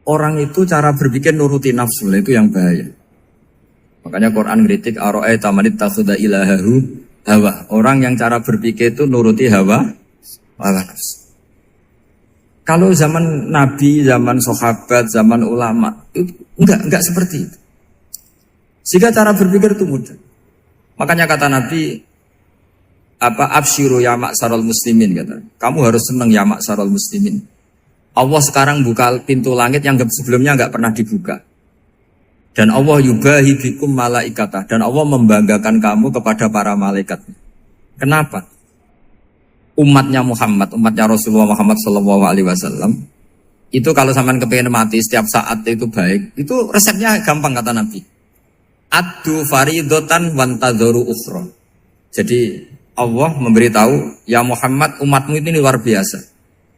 orang itu cara berpikir nuruti nafsu, itu yang bahaya. Makanya Quran kritik ara'aita man ittakhadha ilahahu hawa. Orang yang cara berpikir itu nuruti hawa nafsu. Kalau zaman Nabi, zaman sahabat, zaman ulama, itu enggak seperti itu. Sehingga cara berpikir itu mudah. Makanya kata Nabi, absyiru ya ma'syaral muslimin, kata. Kamu harus senang ya ma'syaral muslimin. Allah sekarang buka pintu langit yang sebelumnya enggak pernah dibuka. Dan Allah yubahi bikum malaikatah. Dan Allah membanggakan kamu kepada para malaikat. Kenapa? Umatnya Muhammad, umatnya Rasulullah Muhammad SAW, itu kalau sampean kepengen mati setiap saat itu baik, itu resepnya gampang kata Nabi. Addu faridotan wantadzoru ukhra. Jadi Allah memberitahu, ya Muhammad, umatmu ini luar biasa.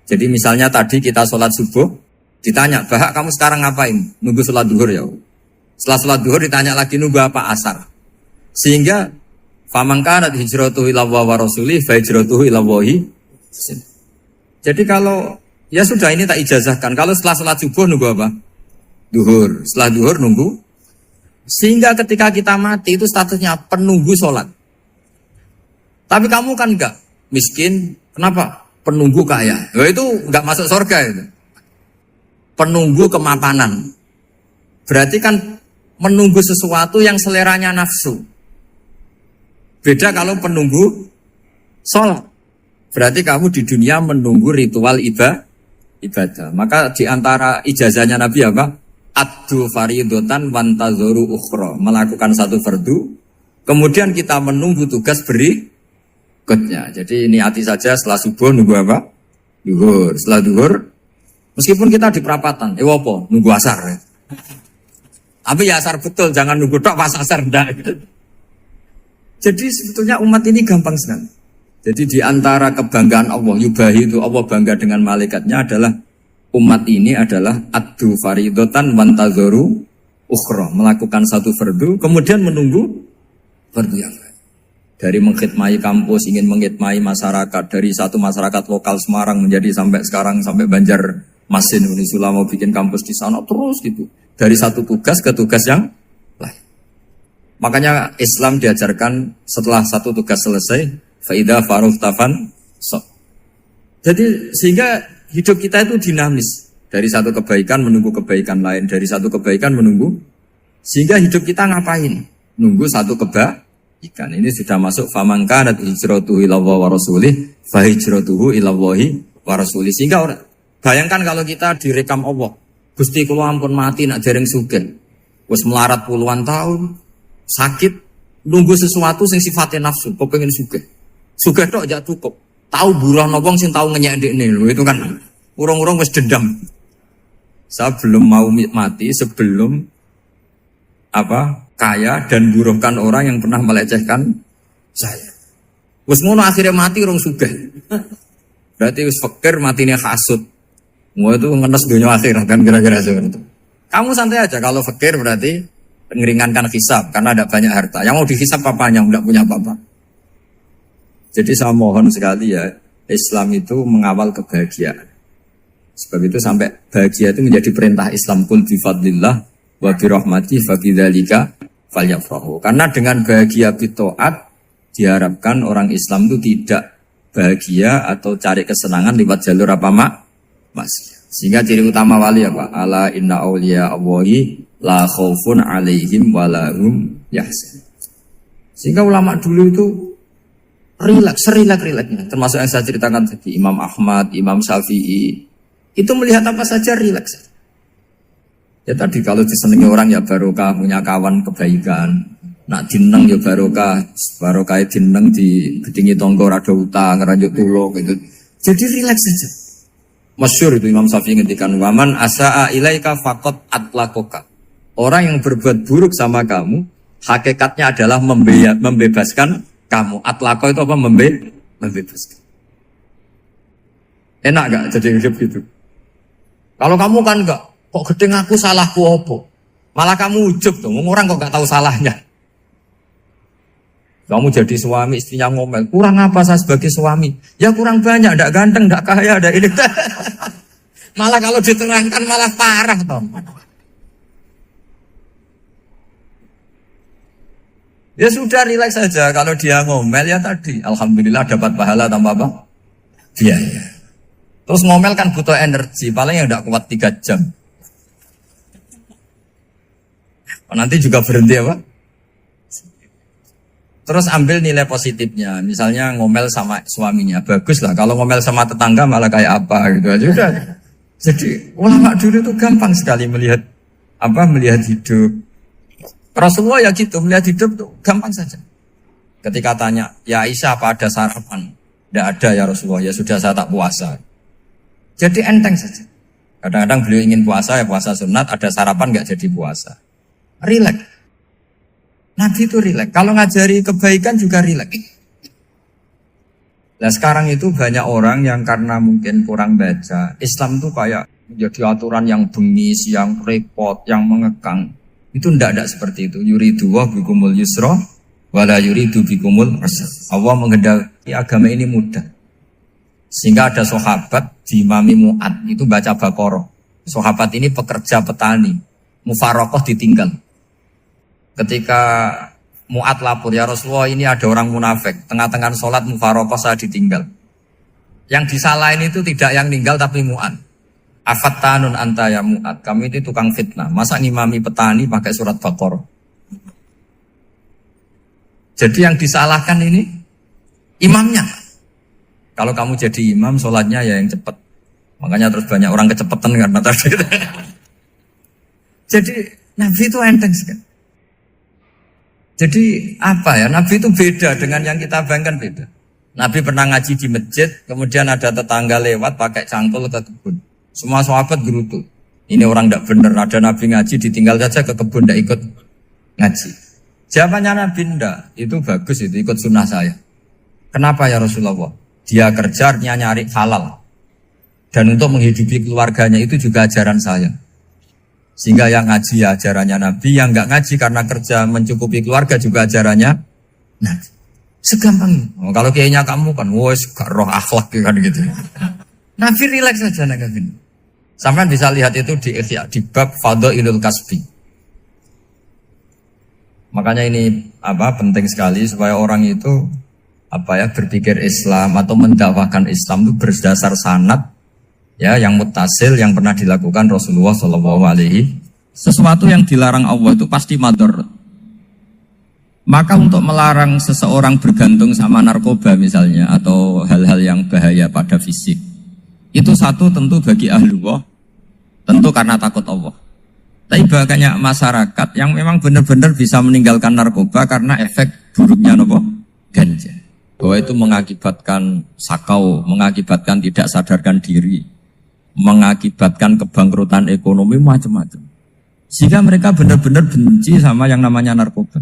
Jadi misalnya tadi kita sholat subuh, ditanya, Bahak kamu sekarang ngapain? Nunggu sholat duhur ya. Setelah sholat duhur ditanya lagi nunggu apa asar. Sehingga faman kanat hijratuhu ila wa rasulih fa hijratuhu ila wahi. Jadi kalau ya sudah ini tak ijazahkan. Kalau setelah sholat subuh nunggu apa? Duhur. Setelah duhur nunggu. Sehingga ketika kita mati itu statusnya penunggu sholat. Tapi kamu kan enggak miskin. Kenapa? Penunggu kaya. Nah, itu enggak masuk surga itu. Penunggu kemapanan. Berarti kan menunggu sesuatu yang seleranya nafsu. Beda kalau penunggu sholat. Berarti kamu di dunia menunggu ritual ibadah. Maka di antara ijazahnya Nabi apa? Addu faridotan wantadzoru ukhra. Melakukan satu fardu. Kemudian kita menunggu tugas berikutnya. Jadi niati saja setelah subuh nunggu apa? Duhur. Setelah duhur, meskipun kita di perapatan, apa? Nunggu asar. Ya. Tapi ya asar betul, jangan nunggu tok pas asar ndak. Jadi sebetulnya umat ini gampang sekali. Jadi di antara kebanggaan Allah, yubahi itu Allah bangga dengan malaikatnya adalah umat ini adalah addu faridotan wantadzoru ukhra. Melakukan satu fardu, kemudian menunggu fardu yang lain. Dari mengkhidmati kampus, ingin mengkhidmati masyarakat. Dari satu masyarakat lokal Semarang menjadi sampai sekarang, sampai Banjarmasin, Unisula mau bikin kampus di sana, terus gitu. Dari satu tugas ke tugas yang lain. Makanya Islam diajarkan setelah satu tugas selesai, faida faruhtafan so. Jadi sehingga hidup kita itu dinamis. Dari satu kebaikan menunggu kebaikan lain, dari satu kebaikan menunggu. Sehingga hidup kita ngapain? Nunggu satu kebaikan. Ini sudah masuk faman kanat hijratuhu ila wa rasulih, fa hijratuhu ila wahi wa rasulih. Sehingga bayangkan kalau kita direkam Allah, Gusti kula ampun mati nak dereng sugih. Wis melarat puluhan tahun. Sakit, nunggu sesuatu sing sifatnya nafsu, kok pengen sugih. Sugih tok aja cukup. Tahu buruh wong sing tahu ngenyek ndekne lho, itu kan urung-urung wis dendam. Saya belum mau mati sebelum kaya dan buruhkan orang yang pernah melecehkan saya. Wis ngono akhirnya mati urung sugih. Berarti wis fakir matine hasud. Mau itu ngenes dunia akhirat kan kira-kira seperti itu. Kamu santai aja kalau fakir berarti meringankan hisab karena ada banyak harta. Yang mau dihisab papanya, enggak punya apa-apa. Jadi saya mohon sekali ya, Islam itu mengawal kebahagiaan. Sebab itu sampai bahagia itu menjadi perintah Islam, kul bi fadlillah wa bi rahmati fa bidzalika falyafrahu. Karena dengan bahagia bi taat diharapkan orang Islam itu tidak bahagia atau cari kesenangan lewat jalur apa maksiat. Sehingga ciri utama wali apa? Ala inna auliya Allahi la khaufun alaihim walahum yahzanun. Sehingga ulama dulu itu rileks-rileksnya. Termasuk yang saya ceritakan tadi, Imam Ahmad, Imam Syafi'i, itu melihat apa saja rileks. Ya tadi kalau disenangi orang ya barokah, punya kawan kebaikan. Nak dineng ya barokah dineng di gedingi tonggo rada utang, ranjuk tulung gitu. Jadi rileks saja. Masyhur itu Imam Syafi'i ngendikan, waman asaa ilaika faqat atlakoka. Orang yang berbuat buruk sama kamu, hakikatnya adalah membebaskan kamu. Atlako itu apa? Membebaskan. Enak gak jadi hidup gitu? Kalau kamu kan enggak, kok gedeng aku salahku apa? Malah kamu ujub tuh, orang kok gak tahu salahnya. Kamu jadi suami, istrinya ngomel, kurang apa saya sebagai suami? Ya kurang banyak, ndak ganteng, ndak kaya, ndak ini. Malah kalau diterangkan malah parah toh. Ya sudah rileks saja. Kalau dia ngomel ya tadi, alhamdulillah dapat pahala tanpa apa? Biaya. Terus ngomel kan butuh energi, paling yang tidak kuat 3 jam. Nanti juga berhenti apa? Terus ambil nilai positifnya. Misalnya ngomel sama suaminya, bagus lah. Kalau ngomel sama tetangga malah kayak apa gitu aja udah. Jadi ulama dulu itu gampang sekali melihat hidup. Rasulullah ya gitu, melihat hidup tuh gampang saja. Ketika tanya, ya Aisyah apa ada sarapan? Tidak ada ya Rasulullah, ya sudah saya tak puasa. Jadi enteng saja. Kadang-kadang beliau ingin puasa, ya puasa sunat, ada sarapan nggak jadi puasa. Rileks. Nabi itu rileks. Kalau ngajari kebaikan juga rileks. Nah sekarang itu banyak orang yang karena mungkin kurang baca, Islam tuh kayak menjadi aturan yang bengis, yang repot, yang mengekang. Itu tidak seperti itu. Yuridu wa bikumul yusra wala yuridu bikumul usra. Allah menghendaki agama ini mudah. Sehingga ada sahabat di Imami Mu'ad itu baca Baqarah. Sahabat ini pekerja petani, mufarokoh ditinggal. Ketika Mu'ad lapor, ya Rasulullah ini ada orang munafik, tengah-tengah sholat mufarokoh saya ditinggal. Yang disalahin itu tidak yang ninggal tapi Mu'ad. Afattanun anta ya Mu'ad, kami itu tukang fitnah. Masa ngimami petani pakai surat Baqarah? Jadi yang disalahkan ini imamnya. Kalau kamu jadi imam, sholatnya ya yang cepat. Makanya terus banyak orang kecepatan karena tadi. Jadi Nabi itu enteng sekali. Jadi apa ya? Nabi itu beda dengan yang kita bayangkan beda. Nabi pernah ngaji di masjid, kemudian ada tetangga lewat pakai cangkul ke kebun. Semua sahabat gerutu. Ini orang tidak benar. Ada Nabi ngaji ditinggal saja ke kebun, tidak ikut ngaji. Jawabannya Nabi tidak. Itu bagus itu ikut sunnah saya. Kenapa ya Rasulullah? Dia kerjanya nyari halal. Dan untuk menghidupi keluarganya itu juga ajaran saya. Sehingga yang ngaji ya ajarannya Nabi, yang nggak ngaji karena kerja mencukupi keluarga juga ajarannya Nabi. Segampang itu. Kalau kayaknya kamu kan, wes gak roh akhlak kan gitu. Nabi rileks saja Nabi. Sampai bisa lihat itu di bab Fadhailul Kasbi. Makanya ini penting sekali supaya orang itu berpikir Islam atau mendakwakan Islam itu berdasar sanad ya yang muttasil yang pernah dilakukan Rasulullah SAW. Sesuatu yang dilarang Allah itu pasti madharat. Maka untuk melarang seseorang bergantung sama narkoba misalnya atau hal-hal yang bahaya pada fisik, itu satu tentu bagi ahlullah, tentu karena takut Allah. Tapi banyak masyarakat yang memang benar-benar bisa meninggalkan narkoba karena efek buruknya ganja. Bahwa itu mengakibatkan sakau, mengakibatkan tidak sadarkan diri, mengakibatkan kebangkrutan ekonomi macam-macam. Sehingga mereka benar-benar benci sama yang namanya narkoba.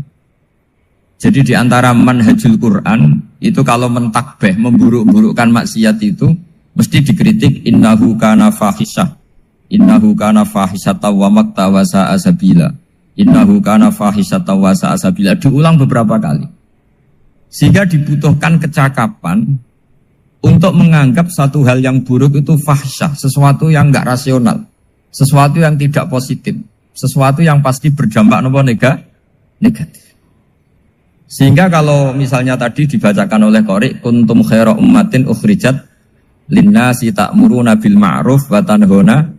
Jadi di antara manhajul Quran itu kalau mentakbih, memburuk-burukkan maksiat itu mesti dikritik innahu kana fahisyah. Innahu kana fahisyata wa makta wa sa'a sabila. Innahu kana fahisyata wa sa'a sabila. Diulang beberapa kali. Sehingga dibutuhkan kecakapan untuk menganggap satu hal yang buruk itu fahsyah, sesuatu yang enggak rasional, sesuatu yang tidak positif, sesuatu yang pasti berdampak negatif. Sehingga kalau misalnya tadi dibacakan oleh Qori, kuntum khaira ummatin ukhrijat linnasi ta'muruna bil ma'ruf wa tanhauna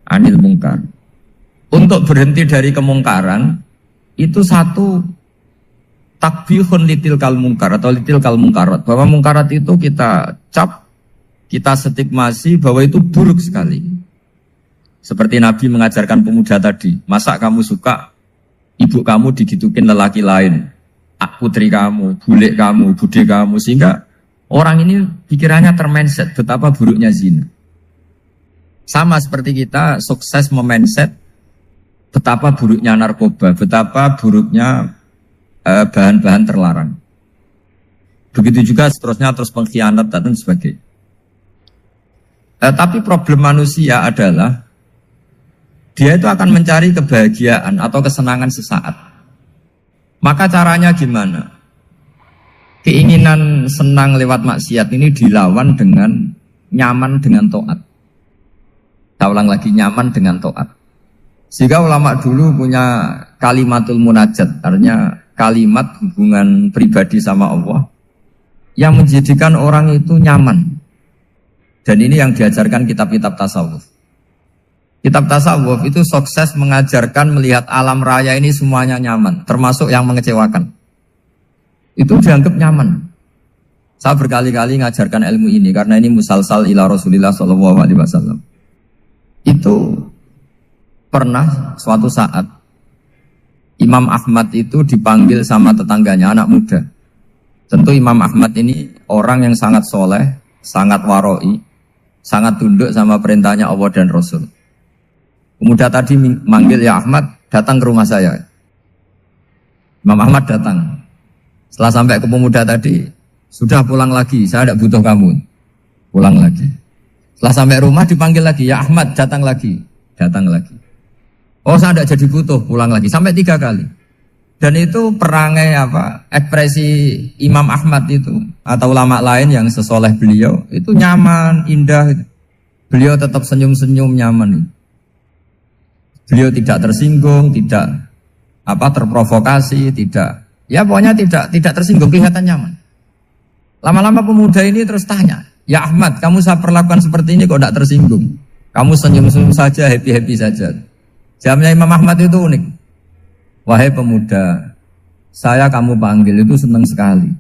'anil munkar. Untuk berhenti dari kemungkaran itu satu takbihun litil kal munkar atau litil kal munkarat, bahwa munkarat itu kita cap, kita stigmasi bahwa itu buruk sekali. Seperti Nabi mengajarkan pemuda tadi, masa kamu suka ibu kamu digitukin lelaki lain, putri kamu, bule kamu, bude kamu, sehingga orang ini pikirannya termindset betapa buruknya zina. Sama seperti kita sukses memindset betapa buruknya narkoba, betapa buruknya bahan-bahan terlarang. Begitu juga seterusnya, terus pengkhianat dan sebagainya. Tapi problem manusia adalah dia itu akan mencari kebahagiaan atau kesenangan sesaat. Maka caranya gimana? Keinginan senang lewat maksiat ini dilawan dengan nyaman dengan taat. Saya ulang lagi, nyaman dengan taat. Sehingga ulama dulu punya kalimatul munajat, artinya kalimat hubungan pribadi sama Allah yang menjadikan orang itu nyaman. Dan ini yang diajarkan kitab-kitab tasawuf. Kitab tasawuf itu sukses mengajarkan melihat alam raya ini semuanya nyaman, termasuk yang mengecewakan. Itu dianggap nyaman. Saya berkali-kali mengajarkan ilmu ini karena ini musalsal ila Rasulillah SAW. Itu pernah suatu saat Imam Ahmad itu dipanggil sama tetangganya, anak muda. Tentu Imam Ahmad ini orang yang sangat soleh, sangat waroi, sangat tunduk sama perintahnya Allah dan Rasul. Pemuda tadi manggil, ya Ahmad, datang ke rumah saya. Imam Ahmad datang. Setelah sampai ke pemuda tadi, sudah pulang lagi, saya tidak butuh kamu. Pulang lagi. Setelah sampai rumah dipanggil lagi, ya Ahmad, datang lagi. Datang lagi. Oh, saya tidak jadi butuh, pulang lagi. Sampai 3 kali. Dan itu perangai ekspresi Imam Ahmad itu atau ulama lain yang sesoleh beliau itu nyaman, indah. Beliau tetap senyum-senyum nyaman. Beliau tidak tersinggung, tidak terprovokasi, pokoknya tidak tersinggung, kelihatan nyaman. Lama-lama pemuda ini terus tanya, ya Ahmad, kamu saya perlakukan seperti ini kok tidak tersinggung? Kamu senyum-senyum saja, happy-happy saja. Jawabnya Imam Ahmad itu unik. Wahai pemuda, saya kamu panggil itu senang sekali.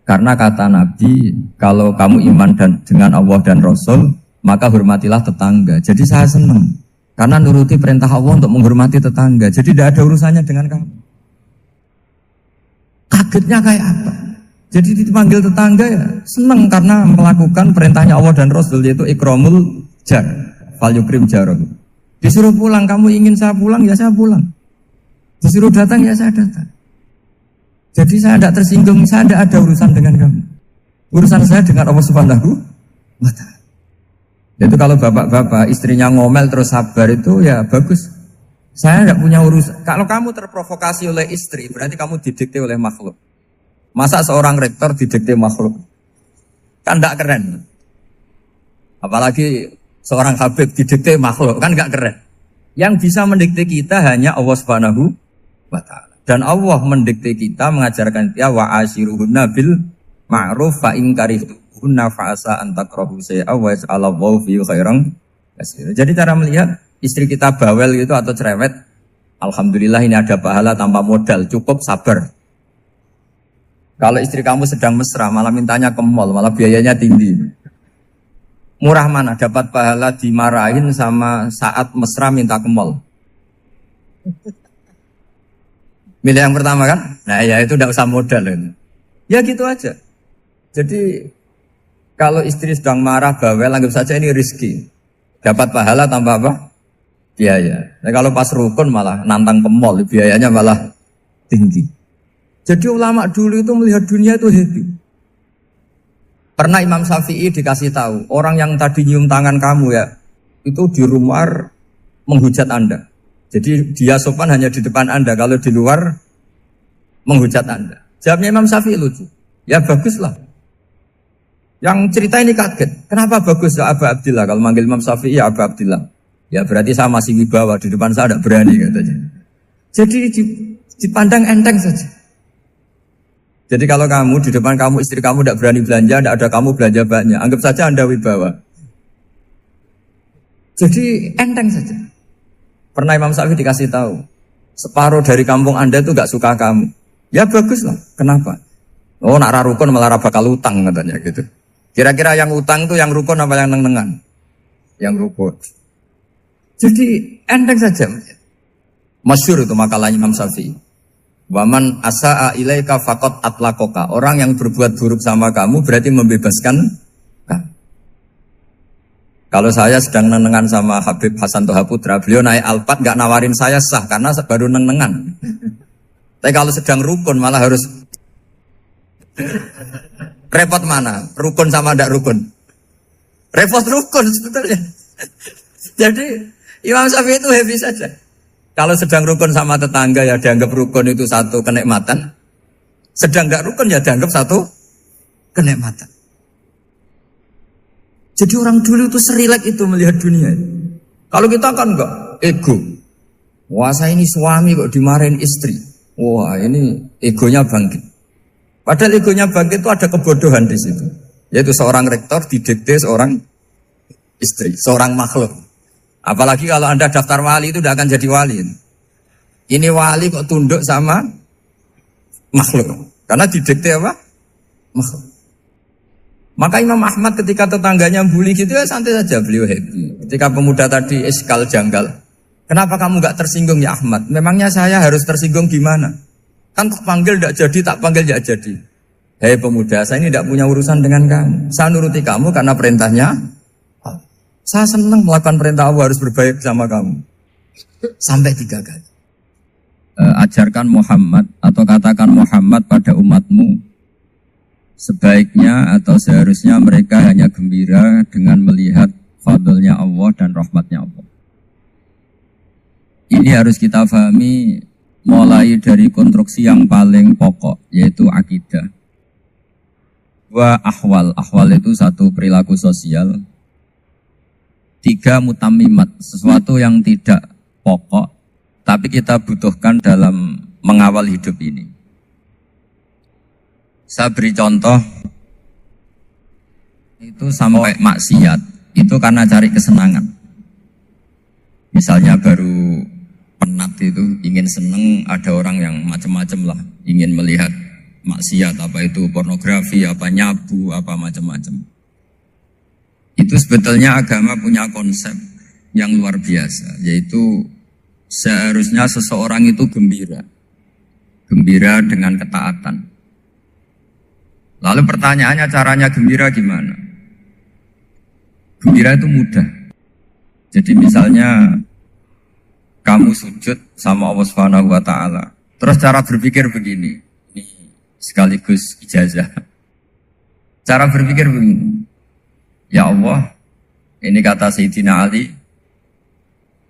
Karena kata Nabi, kalau kamu iman dengan Allah dan Rasul, maka hormatilah tetangga. Jadi saya senang. Karena nuruti perintah Allah untuk menghormati tetangga. Jadi tidak ada urusannya dengan kamu. Kagetnya kayak apa? Jadi dipanggil tetangga ya senang karena melakukan perintahnya Allah dan Rasul, yaitu ikramul jar, fal yukrim jarah. Disuruh pulang, kamu ingin saya pulang, ya saya pulang. Disuruh datang, ya saya datang. Jadi saya tidak tersinggung, saya tidak ada urusan dengan kamu. Urusan saya dengan Allah Subhanahu wa Ta'ala. Itu kalau bapak-bapak istrinya ngomel terus sabar itu ya bagus. Saya tidak punya urusan. Kalau kamu terprovokasi oleh istri, berarti kamu didikte oleh makhluk. Masa seorang rektor didikte makhluk? Kan tidak keren. Apalagi seorang habib didikte makhluk, kan tidak keren. Yang bisa mendikte kita hanya Allah Subhanahu wa Ta'ala. Dan Allah mendikte kita, mengajarkan kita wa ashiruhunna bil ma'ruf fa in karihtunna fa'asa an takrahu shay'an wa yaj'alallahu fi khairan katsira. Jadi cara melihat istri kita bawel gitu atau cerewet, alhamdulillah ini ada pahala tanpa modal, cukup sabar. Kalau istri kamu sedang mesra, malah mintanya ke mall, malah biayanya tinggi. Murah mana dapat pahala dimarahin sama saat mesra minta ke mall? Milih yang pertama kan? Nah ya itu tidak usah modal ini. Ya gitu aja. Jadi kalau istri sedang marah, bawel, anggap saja ini rezeki. Dapat pahala tanpa apa? Biaya. Nah, kalau pas rukun malah nantang ke mall, biayanya malah tinggi. Jadi ulama dulu itu melihat dunia itu happy. Pernah Imam Syafi'i dikasih tahu, orang yang tadi nyium tangan kamu ya, itu di rumah menghujat Anda. Jadi dia sopan hanya di depan Anda, kalau di luar menghujat Anda. Jawabnya Imam Syafi'i lucu. Ya baguslah. Yang cerita ini kaget. Kenapa bagus ya Aba Abdillah? Kalau manggil Imam Syafi'i ya Aba Abdillah. Ya berarti saya masih wibawa, di depan saya tidak berani katanya. Jadi dipandang enteng saja. Jadi kalau kamu di depan kamu istri kamu tidak berani belanja, tidak ada kamu belanja banyak, anggap saja Anda wibawa. Jadi enteng saja. Pernah Imam Syafi'i dikasih tahu, separuh dari kampung Anda itu gak suka kamu. Ya bagus lah. Kenapa? Oh nak rukun malah bakal utang katanya gitu. Kira-kira yang utang itu yang rukun apa yang neng-nengan? Yang rukun. Jadi enteng saja. Masyhur itu makalahnya Imam Syafi'i. Waman asa'a ilaika faqad atlaqaka. Orang yang berbuat buruk sama kamu berarti membebaskan kamu. Kalau saya sedang nenengan sama Habib Hasan Toha Putra, beliau naik Alphard gak nawarin saya sah karena baru nenengan. Tapi kalau sedang rukun malah harus repot mana? Rukun sama ndak rukun? Repot rukun sebetulnya. Jadi Imam Syafi'i itu happy saja. Kalau sedang rukun sama tetangga ya dianggap rukun itu satu kenikmatan. Sedang nggak rukun ya dianggap satu kenikmatan. Jadi orang dulu itu serilek itu melihat dunia. Kalau kita kan enggak, ego. Wah saya ini suami kok dimarahin istri. Wah ini egonya bangkit. Padahal egonya bangkit itu ada kebodohan di situ. Yaitu seorang rektor didikte seorang istri, seorang makhluk. Apalagi kalau Anda daftar wali itu tidak akan jadi wali. Ini wali kok tunduk sama makhluk. Karena didikte apa? Makhluk. Maka Imam Ahmad ketika tetangganya bully gitu ya santai saja, beliau happy. Ketika pemuda tadi iskal janggal, kenapa kamu gak tersinggung ya Ahmad? Memangnya saya harus tersinggung gimana? Kan tak panggil tidak jadi, tak panggil tidak jadi. Hei pemuda, saya ini tidak punya urusan dengan kamu. Saya nuruti kamu karena perintahnya. Saya senang melakukan perintah Allah, harus berbaik sama kamu. Sampai 3 kali. Ajarkan Muhammad atau katakan Muhammad pada umatmu. Sebaiknya atau seharusnya mereka hanya gembira dengan melihat fadlnya Allah dan rahmatnya Allah. Ini harus kita pahami mulai dari konstruksi yang paling pokok, yaitu akidah. 2 ahwal. Ahwal itu 1 perilaku sosial. 3 mutamimat, sesuatu yang tidak pokok, tapi kita butuhkan dalam mengawal hidup ini. Saya beri contoh, itu sampai maksiat, itu karena cari kesenangan. Misalnya baru penat itu, ingin seneng, ada orang yang macam-macam lah, ingin melihat maksiat, apa itu pornografi, apa nyabu, apa macam-macam. Itu sebetulnya agama punya konsep yang luar biasa, yaitu seharusnya seseorang itu gembira. Gembira dengan ketaatan. Lalu pertanyaannya caranya gembira gimana? Gembira itu mudah. Jadi misalnya kamu sujud sama Allah Subhanahu wa taala. Terus cara berpikir begini. Ini sekaligus ijazah. Cara berpikir begini. Ya Allah, ini kata Sayyidina Ali,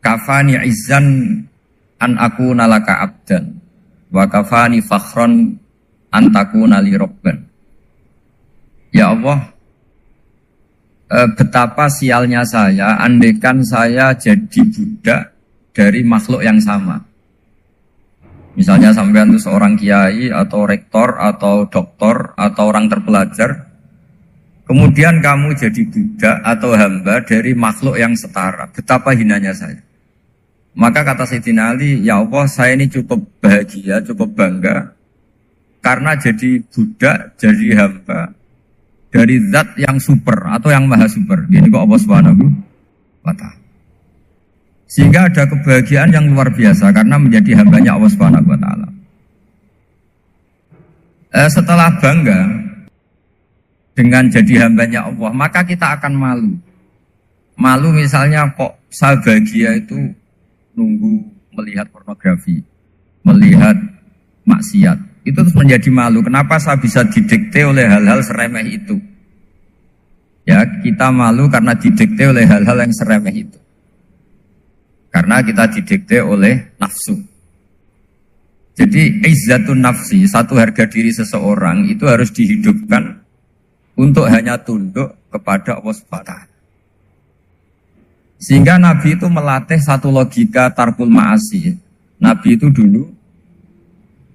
kafani izzan an akuna laka abdan wa kafani fakhron an takuna li rabban. Ya Allah, betapa sialnya saya andaikan saya jadi budak dari makhluk yang sama. Misalnya sampean itu seorang kiai atau rektor atau doktor atau orang terpelajar, kemudian kamu jadi budak atau hamba dari makhluk yang setara. Betapa hinanya saya. Maka kata Sayyidina Ali, ya Allah saya ini cukup bahagia, cukup bangga karena jadi budak, jadi hamba dari zat yang super atau yang maha super. Ini kok Allah Subhanahu wa ta'ala. Sehingga ada kebahagiaan yang luar biasa karena menjadi hambanya Allah Subhanahu wa ta'ala. Setelah bangga dengan jadi hambanya Allah, maka kita akan malu. Malu misalnya kok saya bahagia itu nunggu melihat pornografi, melihat maksiat. Itu terus menjadi malu. Kenapa saya bisa didikte oleh hal-hal seremeh itu? Ya, kita malu karena didikte oleh hal-hal yang seremeh itu. Karena kita didikte oleh nafsu. Jadi, izzatun nafsi, satu harga diri seseorang itu harus dihidupkan untuk hanya tunduk kepada Allah SWT. Sehingga Nabi itu melatih satu logika tarkul ma'asi. Nabi itu dulu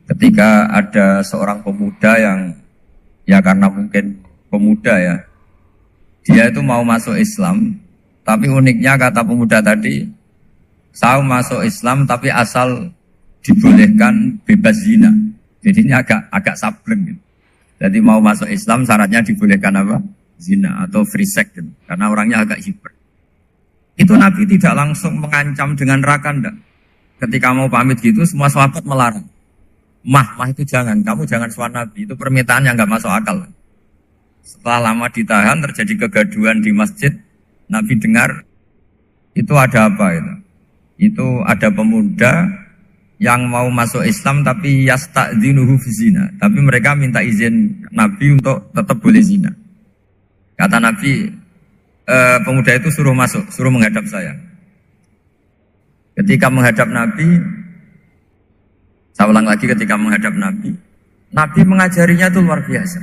ketika ada seorang pemuda yang ya karena mungkin pemuda ya, dia itu mau masuk Islam, tapi uniknya kata pemuda tadi, saya masuk Islam tapi asal dibolehkan bebas zina. Jadi ini agak sableng gitu. Jadi mau masuk Islam syaratnya dibolehkan apa? Zina atau free sex gitu. Karena orangnya agak hiper. Itu Nabi tidak langsung mengancam dengan neraka enggak. Ketika mau pamit gitu semua sahabat melarang. Mah itu jangan, kamu jangan suan Nabi, itu permintaan yang nggak masuk akal. Setelah lama ditahan, terjadi kegaduhan di masjid, Nabi dengar, itu ada apa itu? Itu ada pemuda yang mau masuk Islam tapi yasta'dzinuhu fi zina. Tapi mereka minta izin Nabi untuk tetap boleh zina. Kata Nabi, pemuda itu suruh masuk, suruh menghadap saya. Ketika menghadap Nabi, saya ulang lagi ketika menghadap Nabi, Nabi mengajarinya itu luar biasa.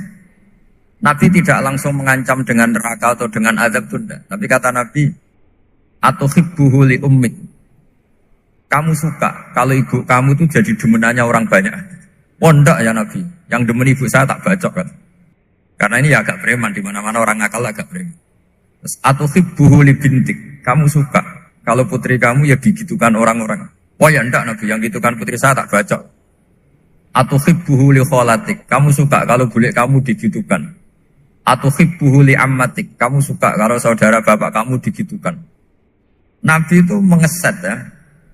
Nabi tidak langsung mengancam dengan neraka atau dengan azab tunda. Tapi kata Nabi, Atau hibbuhu li ummik. Kamu suka kalau ibu kamu itu jadi demenannya orang banyak. Oh enggak ya Nabi, yang demen ibu saya tak bacok kan. Karena ini ya agak preman, di mana-mana orang nakal agak preman. Terus atau hibbuhu li bintik. Kamu suka kalau putri kamu ya digitukan orang-orang. Oh ya enggak Nabi, yang gitukan putri saya tak bacok. Atau hibbuhu li kholatik. Kamu suka kalau bule kamu digitukan. Atau hibbuhu li ammatik. Kamu suka kalau saudara bapak kamu digitukan. Nabi itu mengeset ya.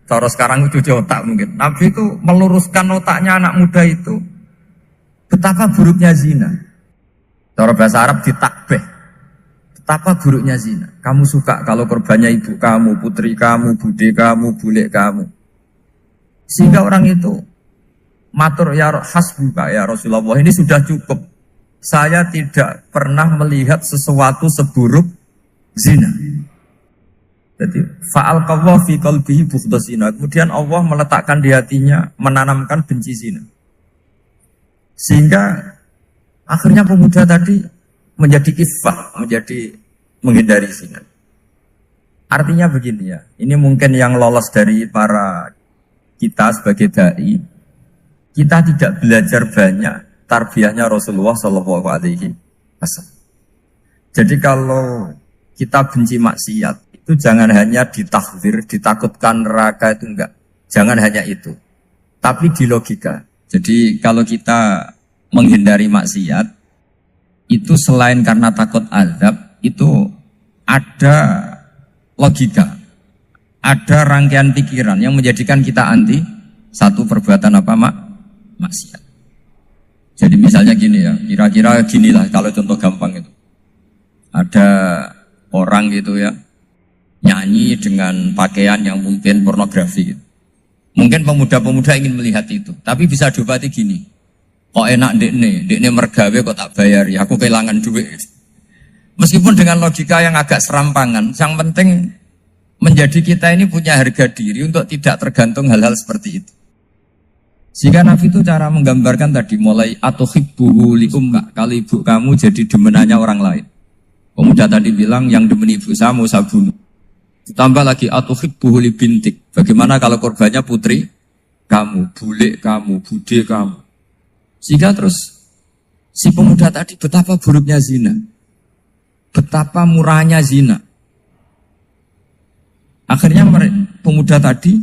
Cara sekarang itu cuci otak mungkin. Nabi itu meluruskan otaknya anak muda itu. Betapa buruknya zina. Cara bahasa Arab ditakbih. Betapa buruknya zina. Kamu suka kalau korbannya ibu kamu, putri kamu, bude kamu, bule kamu. Sehingga orang itu matur ya hasbuka ya Rasulullah, ini sudah cukup. Saya tidak pernah melihat sesuatu seburuk zina. Jadi fa'al qawwa fi qalbihi bughda zina. Kemudian Allah meletakkan di hatinya, menanamkan benci zina. Sehingga akhirnya pemuda tadi menjadi iffah, menjadi menghindari zina. Artinya begini ya, ini mungkin yang lolos dari para kita sebagai dai, kita tidak belajar banyak tarbiyahnya Rasulullah Shallallahu Alaihi Wasallam. Jadi kalau kita benci maksiat, itu jangan hanya ditahdzir, ditakutkan neraka itu enggak. Jangan hanya itu. Tapi di logika. Jadi kalau kita menghindari maksiat, itu selain karena takut azab, itu ada logika. Ada rangkaian pikiran yang menjadikan kita anti satu perbuatan apa maksiat. Jadi misalnya gini ya, kira-kira ginilah kalau contoh gampang itu. Ada orang gitu ya, nyanyi dengan pakaian yang mungkin pornografi gitu. Mungkin pemuda-pemuda ingin melihat itu, tapi bisa diobati gini. Kok enak dekne mergawe kok tak bayari, aku kehilangan duit. Meskipun dengan logika yang agak serampangan, yang penting menjadi kita ini punya harga diri untuk tidak tergantung hal-hal seperti itu. Sehingga Nabi itu cara menggambarkan tadi mulai atau hibbuhu li ummik, kalau ibu kamu jadi demenannya orang lain. Pemuda tadi bilang yang demen ibu saya mau saya bunuh. Ditambah lagi atau hibbuhu li bintik. Bagaimana kalau korbannya putri kamu, bule kamu, bude kamu. Sehingga terus si pemuda tadi betapa buruknya zina. Betapa murahnya zina. Akhirnya pemuda tadi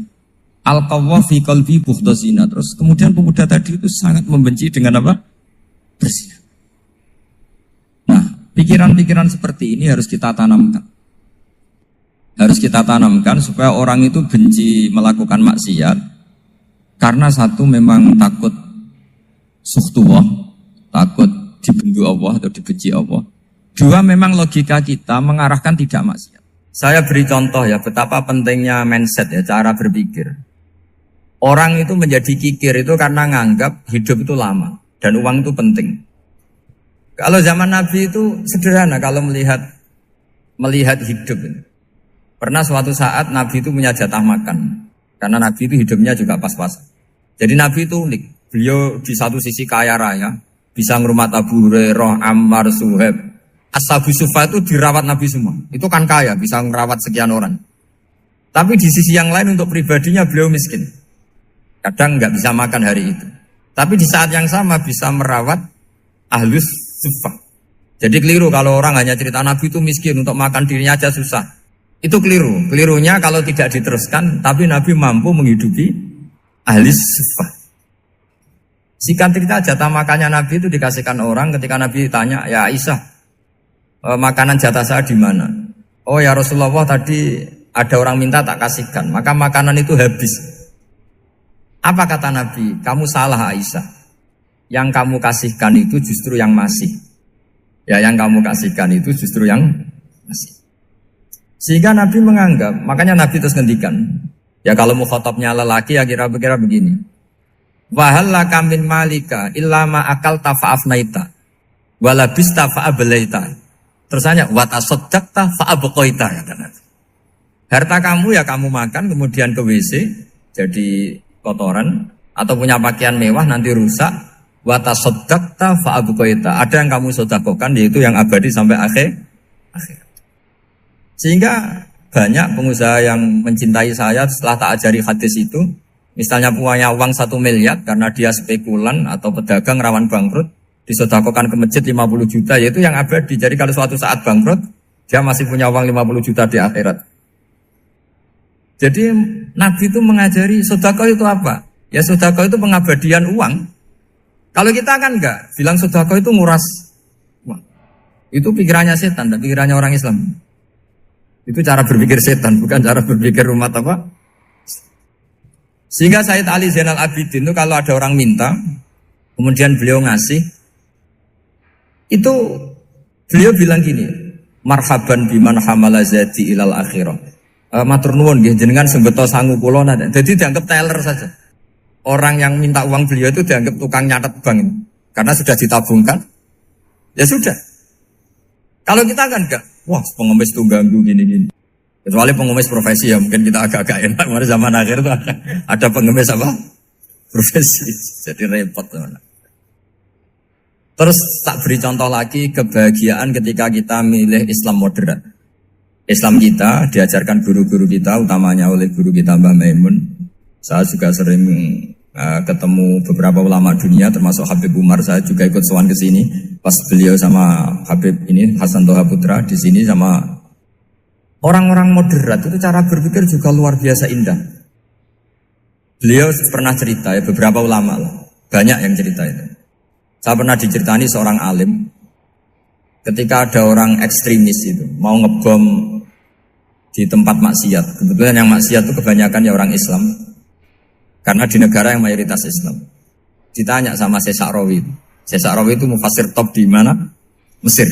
al-qawwa fi qalbi bughda zina. Terus kemudian pemuda tadi itu sangat membenci dengan apa? Berzina. Nah, pikiran-pikiran seperti ini harus kita tanamkan. Harus kita tanamkan supaya orang itu benci melakukan maksiat karena satu memang takut sukhtuwah, takut dibendu Allah atau dibenci Allah. Dua, memang logika kita mengarahkan tidak maksiat. Saya beri contoh ya betapa pentingnya mindset ya, cara berpikir. Orang itu menjadi kikir itu karena nganggap hidup itu lama dan uang itu penting. Kalau zaman Nabi itu sederhana kalau melihat hidup ini. Pernah suatu saat Nabi itu punya jatah makan. Karena Nabi itu hidupnya juga pas-pasan. Jadi Nabi itu unik. Beliau di satu sisi kaya raya. Bisa ngurmat Abu Hurairah, Ammar, Suhaib. Ashabu Sufa itu dirawat Nabi semua. Itu kan kaya, bisa ngerawat sekian orang. Tapi di sisi yang lain untuk pribadinya beliau miskin. Kadang nggak bisa makan hari itu. Tapi di saat yang sama bisa merawat Ahlus Sufa. Jadi keliru kalau orang hanya cerita Nabi itu miskin, untuk makan dirinya aja susah. Itu keliru. Kelirunya kalau tidak diteruskan, tapi Nabi mampu menghidupi ahli sufah. Singkat cerita jatah makannya Nabi itu dikasihkan orang ketika Nabi tanya, ya Aisyah, makanan jatah saya di mana? Oh ya Rasulullah, tadi ada orang minta tak kasihkan, maka makanan itu habis. Apa kata Nabi? Kamu salah Aisyah. Yang kamu kasihkan itu justru yang masih. Ya yang kamu kasihkan itu justru yang masih. Sehingga Nabi menganggap, makanya Nabi terus ngendikan, ya kalau mukhatabnya lelaki ya kira-kira begini. Wahallaka min malika illa ma akalta fa'afnaita walabista fa'ablaita. Terus hanya wa tasaddaqta fa'abqaita kata Nabi. Harta kamu ya kamu makan kemudian ke WC jadi kotoran atau punya pakaian mewah nanti rusak. Wa tasaddaqta fa'abqaita. Ada yang kamu sedekahkan yaitu yang abadi sampai akhir. Sehingga banyak pengusaha yang mencintai saya setelah tak ajari hadis itu, misalnya punya uang 1 miliar karena dia spekulan atau pedagang rawan bangkrut, disedekahkan ke masjid 50 juta, yaitu yang abadi. Jadi kalau suatu saat bangkrut, dia masih punya uang 50 juta di akhirat. Jadi Nabi itu mengajari sedekah itu apa? Ya sedekah itu pengabadian uang. Kalau kita kan enggak, bilang sedekah itu nguras uang. Itu pikirannya setan, dan pikirannya orang Islam. Itu cara berpikir setan, bukan cara berpikir umat apa. Sehingga Sayyid Ali Zainal Abidin itu kalau ada orang minta, kemudian beliau ngasih, itu beliau bilang gini, marhaban biman hamala zati ilal akhirah. Matur nuwun nggih jenengan sing beto sangu kula nate. Jadi dianggap teller saja. Orang yang minta uang beliau itu dianggap tukang nyatet bank ini. Karena sudah ditabungkan. Ya sudah. Kalau kita kan enggak, wah pengemis tuh ganggu gini-gini. Kecuali pengemis profesi ya mungkin kita agak-agak enak. Mari zaman akhir tuh ada pengemis apa? Profesi. Jadi repot teman. Terus tak beri contoh lagi kebahagiaan ketika kita milih Islam moderat. Islam kita diajarkan guru-guru kita, utamanya oleh guru kita Mbah Maimun. Saya juga sering ketemu beberapa ulama dunia, termasuk Habib Umar. Saya juga ikut sowan ke sini pas beliau sama Habib ini Hasan Toha Putra di sini sama orang-orang moderat. Itu cara berpikir juga luar biasa indah. Beliau pernah cerita ya, beberapa ulama lah, banyak yang cerita itu. Saya pernah diceritani seorang alim ketika ada orang ekstremis itu mau ngebom di tempat maksiat. Kebetulan yang maksiat itu kebanyakan ya orang Islam. Karena di negara yang mayoritas Islam. Ditanya sama Syekh Sa'rawi. Syekh Sa'rawi itu mufassir top di mana? Mesir.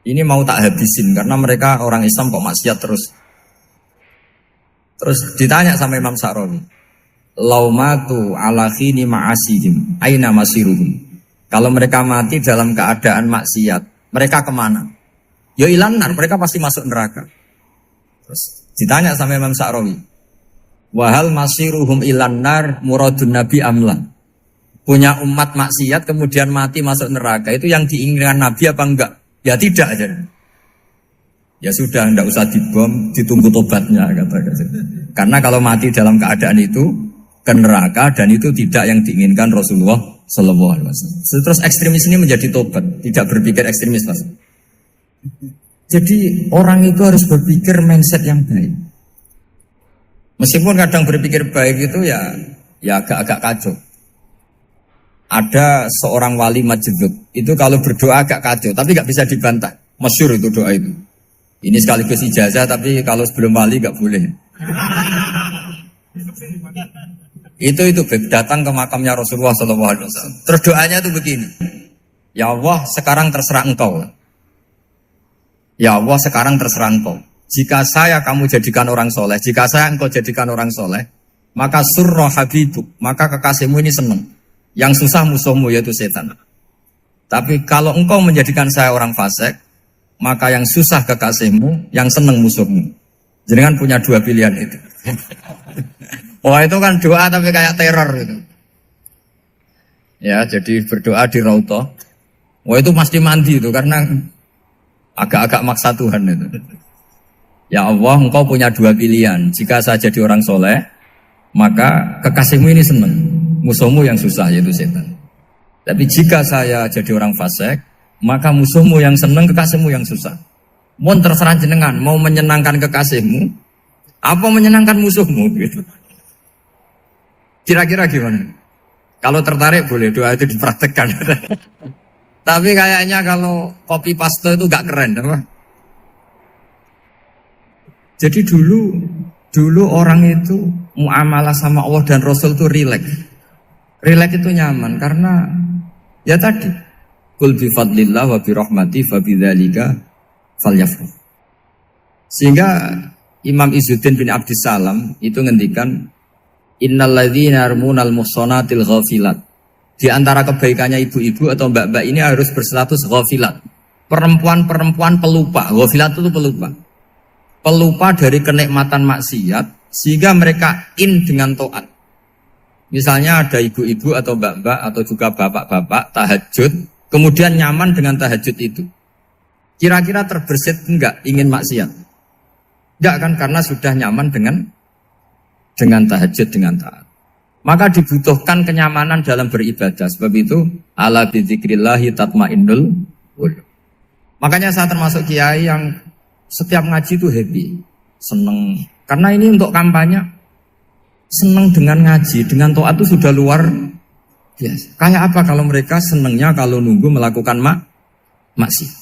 Ini mau tak habisin karena mereka orang Islam kok maksiat terus. Terus ditanya sama Imam Sa'rawi. Laumatu ala khini ma'asihim aina masiruhum. Kalau mereka mati dalam keadaan maksiat, mereka kemana? Ya ilanar, mereka pasti masuk neraka. Terus ditanya sama Imam Sa'rawi, wahal masiruhum ilanar muradun nabi amla. Punya umat maksiat kemudian mati masuk neraka, itu yang diinginkan Nabi apa enggak? Ya tidak aja. Ya sudah, enggak usah dibom, ditunggu tobatnya kata-kata. Karena kalau mati dalam keadaan itu ke neraka dan itu tidak yang diinginkan Rasulullah Sallallahu Alaihi Wasallam. Terus ekstremis ini menjadi tobat, tidak berpikir ekstremis mas. Jadi orang itu harus berpikir mindset yang baik. Meskipun kadang berpikir baik itu ya agak-agak kacau. Ada seorang wali majdub itu kalau berdoa agak kacau, tapi nggak bisa dibantah. Masyhur itu doa itu. Ini sekaligus ijazah, tapi kalau sebelum wali nggak boleh. Itu datang ke makamnya Rasulullah SAW. Terus doanya itu begini. Ya Allah, sekarang terserah engkau. Ya Allah, sekarang terserah engkau. Jika saya kamu jadikan orang soleh, jika saya engkau jadikan orang soleh, maka surra habibuk, maka kekasihmu ini senang. Yang susah musuhmu yaitu setan. Tapi kalau engkau menjadikan saya orang fasik, maka yang susah kekasihmu, yang senang musuhmu. Jadi kan punya dua pilihan itu. Wah itu kan doa tapi kayak teror itu. Ya jadi berdoa di Raudhah. Wah itu pasti mandi itu karena agak-agak maksa Tuhan itu. Ya Allah, engkau punya dua pilihan. Jika saya jadi orang soleh, maka kekasihmu ini senang. Musuhmu yang susah yaitu setan. Tapi jika saya jadi orang fasik, maka musuhmu yang senang, kekasihmu yang susah. Mohon terserah jenengan, mau menyenangkan kekasihmu, apa menyenangkan musuhmu gitu. Kira-kira gimana? Kalau tertarik boleh doa itu dipraktekkan. Tapi kayaknya kalau copy paste itu gak keren, apa? Jadi dulu orang itu muamalah sama Allah dan Rasul itu rileks. Rileks itu nyaman karena ya tadi qul bi fadlillah wa bi rahmati fa bidzalika falyafrah. Sehingga Imam Izzuddin bin Abdissalam itu ngendikan innalladzina yarmunal muhsanatil ghafilat. Di antara kebaikannya ibu-ibu atau mbak-mbak ini harus berstatus ghafilat. Perempuan-perempuan pelupa. Ghafilat itu pelupa. Pelupa dari kenikmatan maksiat sehingga mereka dengan taat. Misalnya ada ibu-ibu atau mbak-mbak atau juga bapak-bapak tahajud, kemudian nyaman dengan tahajud itu. Kira-kira terbersit enggak ingin maksiat? Enggak kan, karena sudah nyaman dengan tahajud, dengan taat. Maka dibutuhkan kenyamanan dalam beribadah. Sebab itu ala bidzikrillahi tatmainnul qulub. Makanya saya termasuk kiai yang setiap ngaji itu happy, seneng. Karena ini untuk kampanye, seneng dengan ngaji, dengan taat itu sudah luar biasa. Kayak apa kalau mereka senengnya kalau nunggu melakukan maksiat.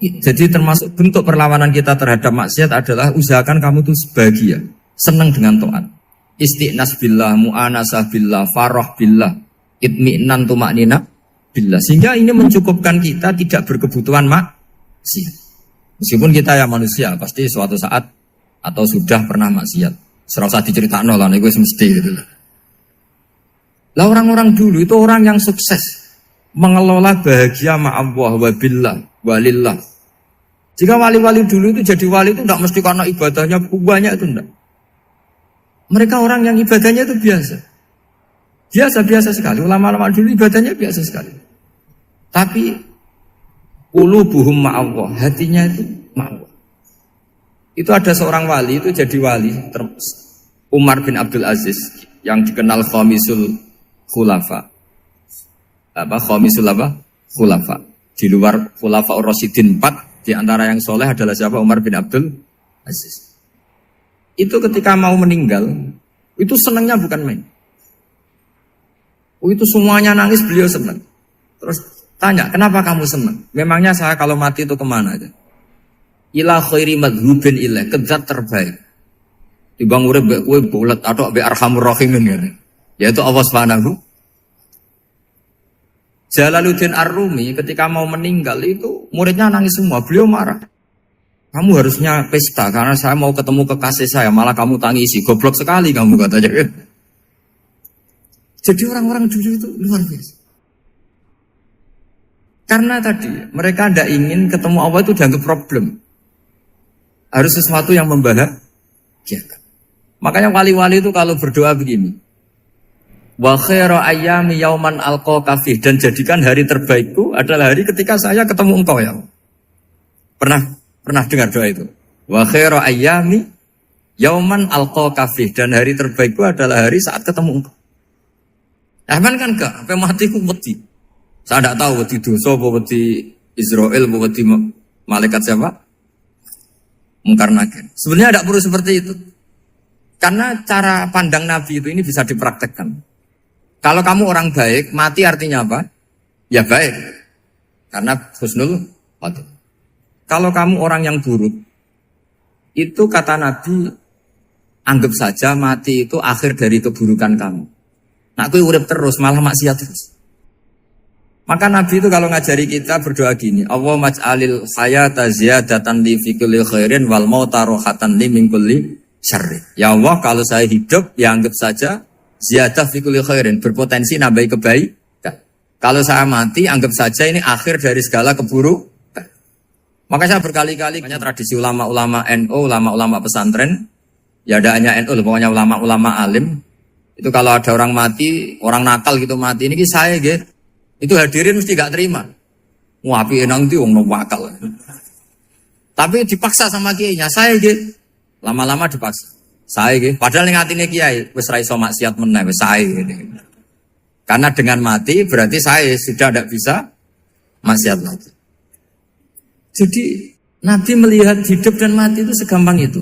Jadi termasuk bentuk perlawanan kita terhadap maksiat adalah usahakan kamu tuh bahagia, senang dengan taat. Istiqnas billah, mu'anasah billah, farah billah, itmi'nan tumaknina billah. Sehingga ini mencukupkan kita tidak berkebutuhan maksiat. Meskipun kita ya manusia, pasti suatu saat atau sudah pernah maksiat. Serasa diceritakan lah, ini gue semesti gitu. Lah orang-orang dulu itu orang yang sukses mengelola bahagia ma'allah wa billah walillah. Jika wali-wali dulu itu jadi wali itu tidak mesti karena ibadahnya banyak, itu enggak. Mereka orang yang ibadahnya itu biasa. Biasa-biasa sekali. Ulama-ulama dulu ibadahnya biasa sekali. Tapi qulubuhum ma'allah, hatinya itu ma'allah. Itu ada seorang wali itu jadi wali, Umar bin Abdul Aziz yang dikenal khamisul khulafa. Khamisul khulafa. Di luar khulafa Ar-Rasyidin 4, di antara yang soleh adalah siapa? Umar bin Abdul Aziz. Itu ketika mau meninggal, itu senangnya bukan main. Itu semuanya nangis, beliau senang. Terus tanya, kenapa kamu senang? Memangnya saya kalau mati itu kemana aja? Ila khairi madhubin ilah, kezat terbaik. Dibang urip mbek kowe bulet atau mbek arhamur rahimin ngene. Yaitu Allah Subhanahu. Jalaluddin Ar-Rumi ketika mau meninggal itu muridnya nangis semua, beliau marah. Kamu harusnya pesta karena saya mau ketemu kekasih saya, malah kamu tangisi, goblok sekali kamu katanya. Jadi orang-orang dulu itu luar biasa. Karena tadi mereka tidak ingin ketemu Allah itu dianggap problem. Harus sesuatu yang membahagiakan. Makanya wali-wali itu kalau berdoa begini. Wa khairu ayyami yauman alqa kafih, dan jadikan hari terbaikku adalah hari ketika saya ketemu engkau ya. Pernah dengar doa itu? Wa khairu ayyami yauman alqa kafih, dan hari terbaikku adalah hari saat ketemu engkau. Aman kan enggak? Sampai mati ku wedi. Saya tidak tahu wedi dosa apa wedi Israel apa wedi malaikat siapa? Mungkar Nakir. Sebenarnya tidak perlu seperti itu. Karena cara pandang Nabi itu ini bisa dipraktekkan. Kalau kamu orang baik, mati artinya apa? Ya baik. Karena husnul khotimah. Kalau kamu orang yang buruk, itu kata Nabi, anggap saja mati itu akhir dari keburukan kamu. Nah, aku urip terus, malah maksiat terus. Maka Nabi itu kalau ngajari kita berdoa gini, Allahumma maj'alil hayata ziyadatan li fi kulli khairin wal mauta rohatan li min kulli syarri. Ya Allah, kalau saya hidup, ya anggap saja ziyadah fi kulli khairin, berpotensi nambahi kebaikan. Kalau saya mati, anggap saja ini akhir dari segala keburukan. Maka saya berkali-kali, banyak tradisi ulama-ulama NU, ulama-ulama pesantren, ya ada hanya NU, pokoknya ulama-ulama alim. Itu kalau ada orang mati, orang nakal gitu mati, ini saya gitu. Itu hadirin mesti gak terima. Wapi enang itu orang nakal. Tapi dipaksa sama kiainya, saya gitu. Lama-lama dipaksa. Saya gitu. Padahal yang hatinya kiai, wis ra iso maksiat meneh, wis saya gitu. Karena dengan mati berarti saya sudah tidak bisa maksiat lagi. Jadi Nabi melihat hidup dan mati itu segampang itu.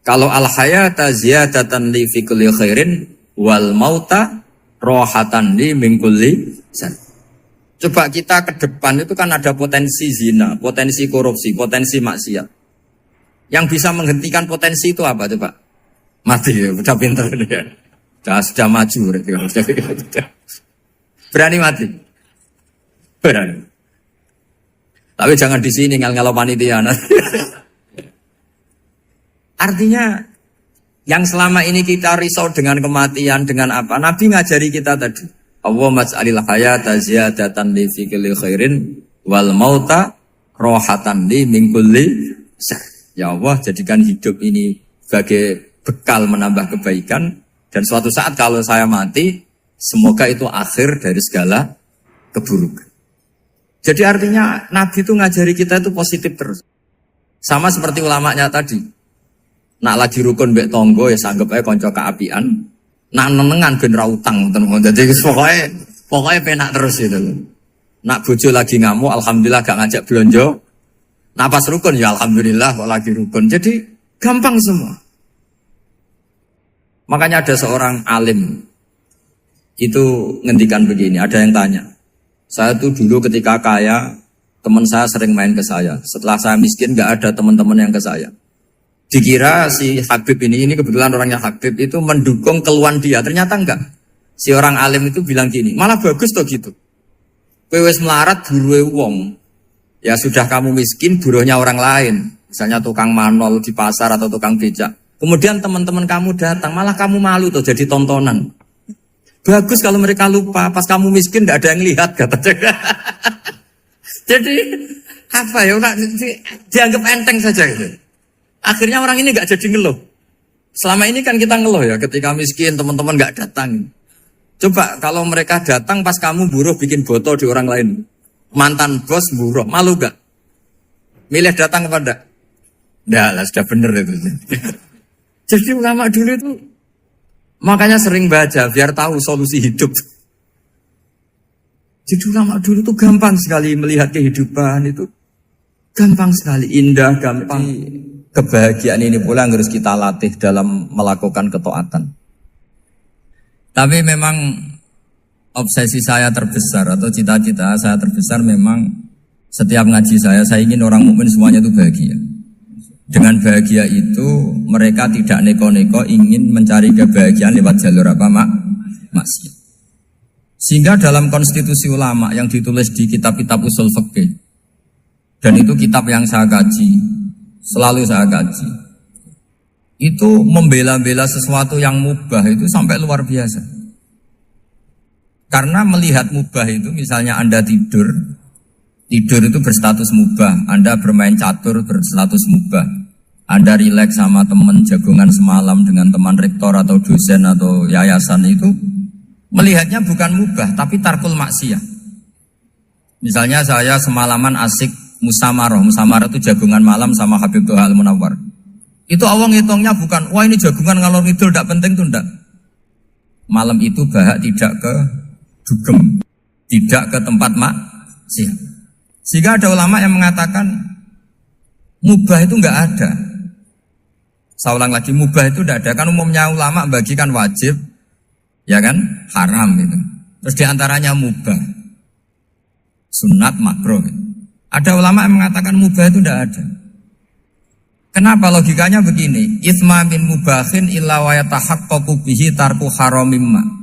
Kalau al-hayata ziyadatan li fi kulli khairin wal mauta rohatan li min kulli syarr. Coba kita ke depan itu kan ada potensi zina, potensi korupsi, potensi maksiat. Yang bisa menghentikan potensi itu apa coba? Mati ya, udah pintar dia. Sudah maju berani mati. Berani. Tapi jangan di sini ngel-ngelo panitia. Artinya yang selama ini kita risau dengan kematian, dengan apa? Nabi ngajari kita tadi. Allahumma maj'alil hayata ziyadatan li fi kulli khairin wal mauta rohatan li min kulli syarr. Ya Allah, jadikan hidup ini sebagai bekal menambah kebaikan, dan suatu saat kalau saya mati, semoga itu akhir dari segala keburukan. Jadi artinya Nabi itu ngajari kita itu positif terus. Sama seperti ulamanya tadi. Nak lagi rukun mbek tonggo ya sanggep ae kanca keapian. Nak nenengan ben ra utang ngoten. Dadi pokoknya penak terus itu. Nak bojo lagi ngamuk alhamdulillah gak ngajak blonjo. Nak pas rukun ya alhamdulillah kok lagi rukun. Jadi gampang semua. Makanya ada seorang alim itu ngendikan begini, ada yang tanya. Saya tuh dulu ketika kaya, teman saya sering main ke saya. Setelah saya miskin gak ada teman-teman yang ke saya. Dikira si Habib ini kebetulan orangnya Habib itu mendukung keluhan dia. Ternyata enggak. Si orang alim itu bilang gini, malah bagus toh gitu. Kowe wis melarat buruhe wong. Ya sudah kamu miskin buruhnya orang lain. Misalnya tukang manol di pasar atau tukang becak. Kemudian teman-teman kamu datang, malah kamu malu tuh jadi tontonan. Bagus kalau mereka lupa, pas kamu miskin tidak ada yang lihat katanya. Jadi apa ya? Dianggap enteng saja gitu. Akhirnya orang ini nggak jadi ngeluh. Selama ini kan kita ngeluh ya, ketika miskin teman-teman nggak datang. Coba kalau mereka datang pas kamu buruh bikin botol di orang lain, mantan bos buruh, malu gak? Milih datang kepada? Nggak lah, sudah bener itu. Jadi ulama dulu itu makanya sering baca biar tahu solusi hidup. Jadi ulama dulu itu gampang sekali melihat kehidupan itu. Gampang sekali, indah, gampang. Kebahagiaan ini pula yang harus kita latih dalam melakukan ketaatan. Tapi memang obsesi saya terbesar atau cita-cita saya terbesar memang setiap ngaji saya ingin orang mukmin semuanya itu bahagia. Dengan bahagia itu mereka tidak neko-neko ingin mencari kebahagiaan lewat jalur apa maksiat. Sehingga dalam konstitusi ulama yang ditulis di kitab-kitab usul fikih, dan itu kitab yang saya kaji, selalu saya kaji, itu membela-bela sesuatu yang mubah itu sampai luar biasa. Karena melihat mubah itu, misalnya Anda tidur itu berstatus mubah. Anda bermain catur berstatus mubah. Anda rileks sama teman jagongan semalam dengan teman rektor atau dosen atau yayasan itu, melihatnya bukan mubah tapi tarkul maksiyah. Misalnya saya semalaman asik musamarah itu jagongan malam sama Habib Toha Al-Munawwar. Itu awang hitungnya bukan, wah ini jagongan ngalor ngidul tidak penting tuh enggak. Malam itu bahak tidak ke dugem, tidak ke tempat maksiat. Sehingga ada ulama yang mengatakan mubah itu enggak ada. Saya ulang lagi, mubah itu enggak ada. Kan umumnya ulama bagikan wajib, ya kan, haram itu. Terus diantaranya mubah, sunat, makruh. Ada ulama yang mengatakan mubah itu enggak ada. Kenapa? Logikanya begini, itsma min mubahin illa wa yatahaqqaqu bihi tarku haramimma.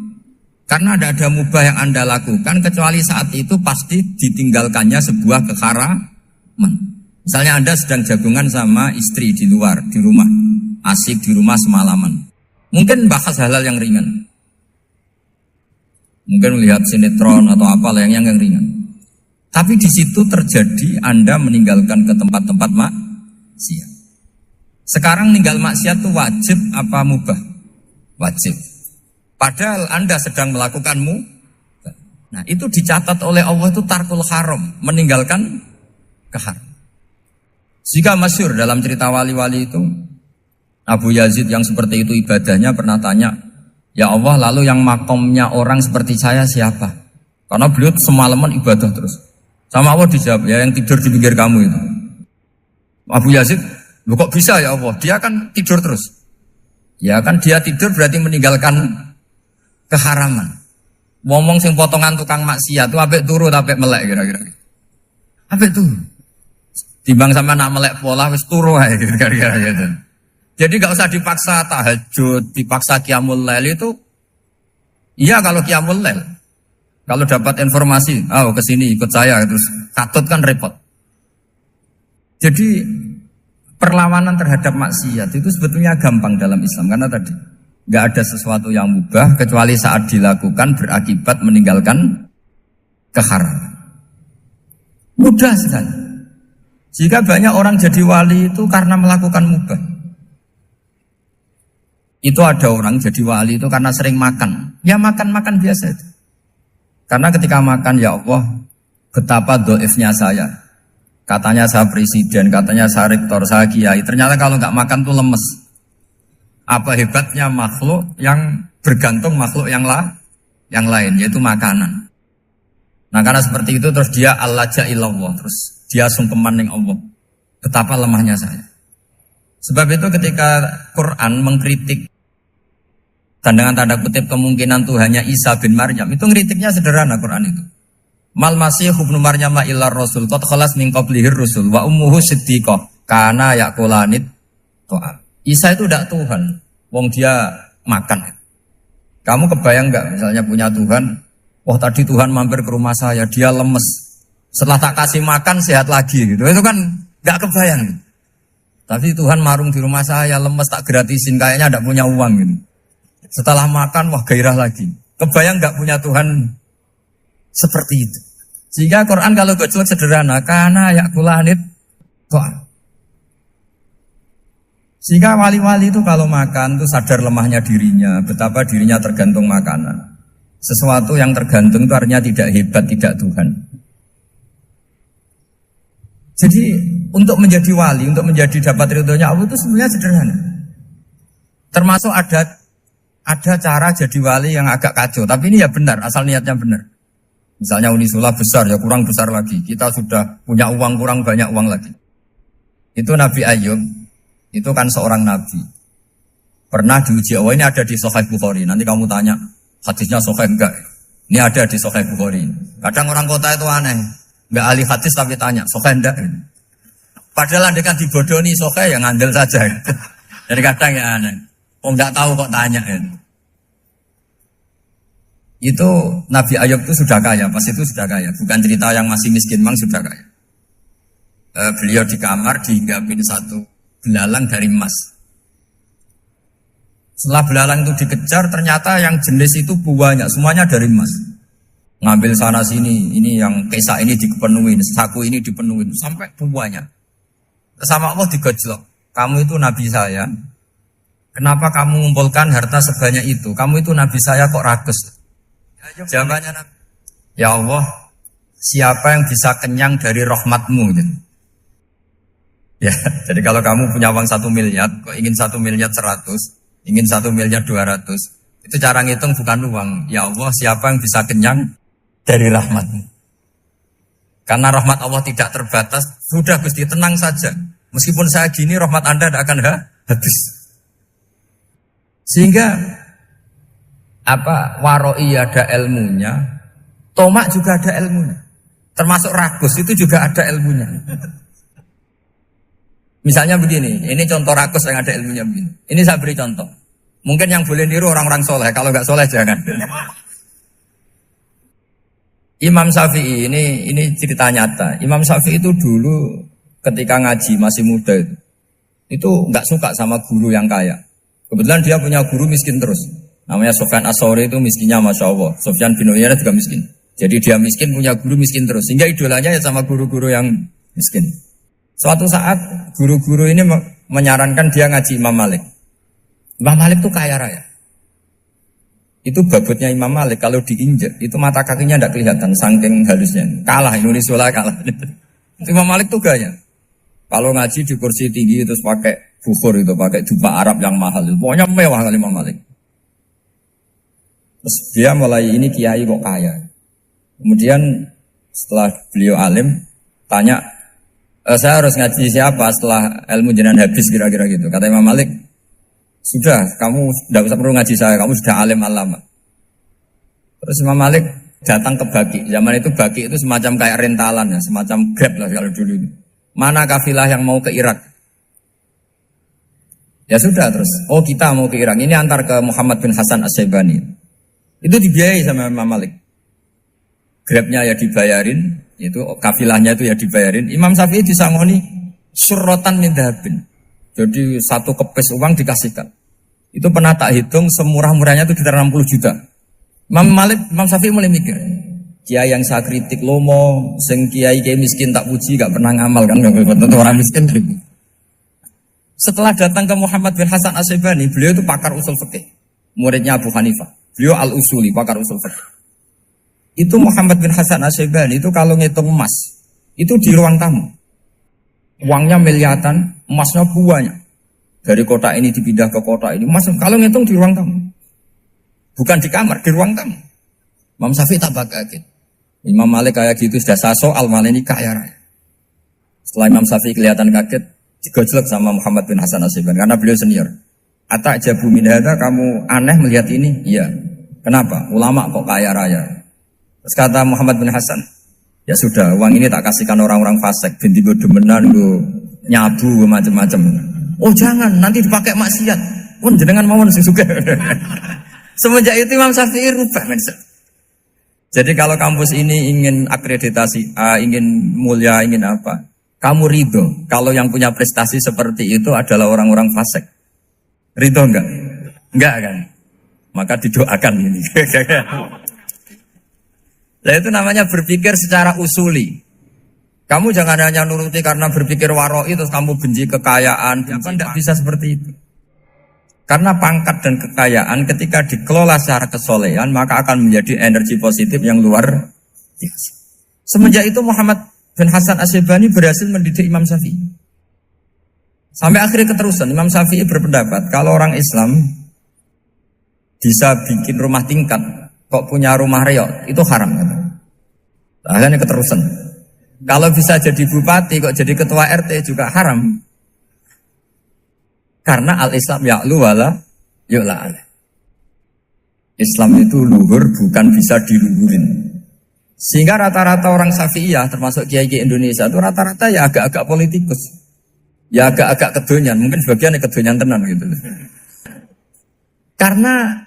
Karena tidak ada mubah yang Anda lakukan kecuali saat itu pasti ditinggalkannya sebuah keharaman. Misalnya Anda sedang jagungan sama istri di luar, di rumah, asik di rumah semalaman. Mungkin bahas hal-hal yang ringan. Mungkin melihat sinetron atau apa yang ringan. Tapi di situ terjadi Anda meninggalkan ke tempat-tempat maksiat. Sekarang ninggal maksiat itu wajib apa mubah? Wajib. Padahal Anda sedang melakukanmu. Nah itu dicatat oleh Allah itu tarkul haram, meninggalkan keharam. Jika masyhur dalam cerita wali-wali itu, Abu Yazid yang seperti itu ibadahnya pernah tanya, ya Allah lalu yang makomnya orang seperti saya siapa? Karena beliau semalaman ibadah terus. Sama Allah dijawab, ya yang tidur di pinggir kamu itu. Abu Yazid, loh kok bisa ya Allah? Dia kan tidur terus. Ya kan dia tidur berarti meninggalkan keharaman. Ngomong sing potongan tukang maksiat itu apik turu apik melek kira-kira. Apik turu. Timbang sama nak melek pola wis turu ae kira-kira gitu. Jadi enggak usah dipaksa tahajud, dipaksa qiyamul lail itu. Iya kalau qiyamul lail. Kalau dapat informasi, ke sini ikut saya terus katut kan repot. Jadi perlawanan terhadap maksiat itu sebetulnya gampang dalam Islam karena tadi nggak ada sesuatu yang mubah kecuali saat dilakukan berakibat meninggalkan keharaman. Mudah sekali. Jika banyak orang jadi wali itu karena melakukan mubah. Itu ada orang jadi wali itu karena sering makan. Ya makan biasa itu. Karena ketika makan, ya Allah, betapa doifnya saya. Katanya saya presiden, katanya saya rektor, saya kiai. Ternyata kalau nggak makan tuh lemes. Apa hebatnya makhluk yang bergantung makhluk yang lain, yaitu makanan. Nah karena seperti itu terus dia al-laja ilallah, terus dia sungkeman ning Allah. Betapa lemahnya saya. Sebab itu ketika Quran mengkritik dan dengan tanda kutip kemungkinan Tuhannya Isa bin Maryam, itu ngeritiknya sederhana Quran itu. Mal masih ibnu Maryam illa rasul qad khalas min qablihir rusul wa ummuhu siddiqah kana yaqulanit ta'am. Isa itu tidak Tuhan, wong dia makan. Kamu kebayang enggak misalnya punya Tuhan, wah tadi Tuhan mampir ke rumah saya, dia lemes. Setelah tak kasih makan sehat lagi gitu. Itu kan enggak kebayang. Tapi Tuhan marung di rumah saya, lemes tak gratisin, kayaknya enggak punya uang gitu. Setelah makan wah gairah lagi. Kebayang enggak punya Tuhan seperti itu. Sehingga Quran kalau gojlok sederhana, karena yakulanit Tuhan. Sehingga wali-wali itu kalau makan itu sadar lemahnya dirinya, betapa dirinya tergantung makanan. Sesuatu yang tergantung itu artinya tidak hebat, tidak Tuhan. Jadi untuk menjadi wali, untuk menjadi dapat ridhonya Allah itu sebenarnya sederhana. Termasuk ada cara jadi wali yang agak kacau, tapi ini ya benar, asal niatnya benar. Misalnya Unisula besar, ya kurang besar lagi. Kita sudah punya uang, kurang banyak uang lagi. Itu Nabi Ayub, itu kan seorang nabi. Pernah diuji, oh ini ada di Sahih Bukhari. Nanti kamu tanya, hadisnya Sahih enggak? Ini ada di Sahih Bukhari. Kadang orang kota itu aneh. Enggak ahli hadis tapi tanya, Sahih enggak? Padahal anda kan dibodohi Sahih, ya ngandel saja. Jadi kadang ya aneh. Oh enggak tahu kok tanya. Itu Nabi Ayub itu sudah kaya, pas itu sudah kaya. Bukan cerita yang masih miskin, memang sudah kaya. Beliau di kamar dihinggapin satu belalang dari emas. Setelah belalang itu dikejar, ternyata yang jenis itu banyak, semuanya dari emas. Ngambil sana sini, ini yang kesak ini dipenuhin, saku ini dipenuhin, sampai banyak. Sama Allah digojlok. Kamu itu Nabi saya. Kenapa kamu mengumpulkan harta sebanyak itu? Kamu itu Nabi saya kok rakus? Jawabannya Nabi, ya Allah, siapa yang bisa kenyang dari rahmatmu? Gitu. Ya, jadi kalau kamu punya uang 1 miliar, kok ingin 1 miliar 100, ingin 1 miliar 200, itu cara ngitung bukan uang. Ya Allah, siapa yang bisa kenyang dari rahmatmu? Karena rahmat Allah tidak terbatas, sudah Gusti tenang saja. Meskipun saya gini, rahmat Anda tidak akan habis. Sehingga waroi ada ilmunya, tomak juga ada ilmunya, termasuk ragus itu juga ada ilmunya. Misalnya begini, ini contoh ragus yang ada ilmunya begini. Ini saya beri contoh. Mungkin yang boleh niru orang-orang soleh, kalau nggak soleh jangan. Imam Syafi'i ini cerita nyata. Imam Syafi'i itu dulu ketika ngaji masih muda itu nggak suka sama guru yang kaya. Kebetulan dia punya guru miskin terus. Namanya Sufyan As-Tsauri, itu miskinnya Masya Allah. Sufyan bin Uyainah juga miskin. Jadi dia miskin, punya guru miskin terus. Sehingga idolanya ya sama guru-guru yang miskin. Suatu saat guru-guru ini menyarankan dia ngaji Imam Malik. Imam Malik itu kaya raya. Itu babutnya Imam Malik, kalau diinjek itu mata kakinya tidak kelihatan, saking halusnya. Kalah, Indonesia lah kalah. Imam Malik itu gaya. Kalau ngaji di kursi tinggi terus pakai bukur itu, pakai jubah Arab yang mahal itu. Pokoknya mewah kali Imam Malik. Terus dia mulai ini kiai kok kaya. Kemudian setelah beliau alim tanya, saya harus ngaji siapa setelah ilmu jenengan habis kira-kira gitu. Kata Imam Malik, sudah kamu tidak usah perlu ngaji saya, kamu sudah alim alama. Terus Imam Malik datang ke Baki. Zaman itu Baki itu semacam kayak rentalan ya, semacam Grab lah kalau dulu. Mana kafilah yang mau ke Irak? Ya sudah terus. Oh kita mau ke Irak. Ini antar ke Muhammad bin Hasan As-Syaibani. Itu dibiayai sama Imam Malik. Grabnya ya dibayarin, itu kafilahnya itu ya dibayarin. Imam Syafi'i disangoni surrotan min dhahabin. Jadi satu kepes uang dikasihkan. Itu pernah tak hitung semurah-murahnya itu sekitar 60 juta. Imam Syafi'i mulai mikir, kiai yang saya kritik lomo, sing kiai miskin tak puji, gak pernah ngamal kan, tentu orang miskin. Setelah datang ke Muhammad bin Hasan As-Syaibani, beliau itu pakar usul fikih, muridnya Abu Hanifah. Beliau al-usuli, pakar usul fikih. Itu Muhammad bin Hasan As-Syaibani itu kalau ngitung emas, itu di ruang tamu. Uangnya miliaran, emasnya banyak. Dari kota ini dipindah ke kota ini. Mas, kalau ngitung di ruang tamu. Bukan di kamar, di ruang tamu. Imam Syafi'i tambah kaget. Imam Malik kayak gitu sudah saya soal, malah ini kaya raya. Setelah Imam Syafi'i kelihatan kaget, digojlok sama Muhammad bin Hasan Asyibani karena beliau senior. Atak jabu min hadza, kamu aneh melihat ini? Iya. Kenapa? Ulama kok kaya raya. Terus kata Muhammad bin Hasan, ya sudah, uang ini tak kasihkan orang-orang fasik, binti demenan, nyabu, macam-macam. Oh jangan, nanti dipakai maksiat. Pun jenengan mawon sing sugih. Semenjak itu Imam Syafi'i rubah mindset. Jadi kalau kampus ini ingin akreditasi A, ingin mulia, ingin apa? Kamu ridho kalau yang punya prestasi seperti itu adalah orang-orang fasik. Ridho enggak? Enggak kan? Maka didoakan ini. Nah itu namanya berpikir secara usuli. Kamu jangan hanya nuruti karena berpikir waroi terus kamu benci kekayaan. Bukan, tidak bisa seperti itu. Karena pangkat dan kekayaan ketika dikelola secara kesolehan maka akan menjadi energi positif yang luar biasa. Semenjak itu Muhammad bin Hasan Asyibani berhasil mendidik Imam Syafi'i. Sampai akhirnya keterusan Imam Syafi'i berpendapat kalau orang Islam bisa bikin rumah tingkat kok punya rumah reot itu haram. Akhirnya keterusan. Kalau bisa jadi bupati kok jadi ketua RT juga haram. Karena al-Islam ya'lu wala yu'la alaih. Islam itu luhur bukan bisa diluhurin. Sehingga rata-rata orang Syafi'iyah termasuk kiai-kiai Indonesia itu rata-rata ya agak-agak politikus. Ya agak-agak kedonyan, mungkin sebagian kedonyan tenan gitu. Karena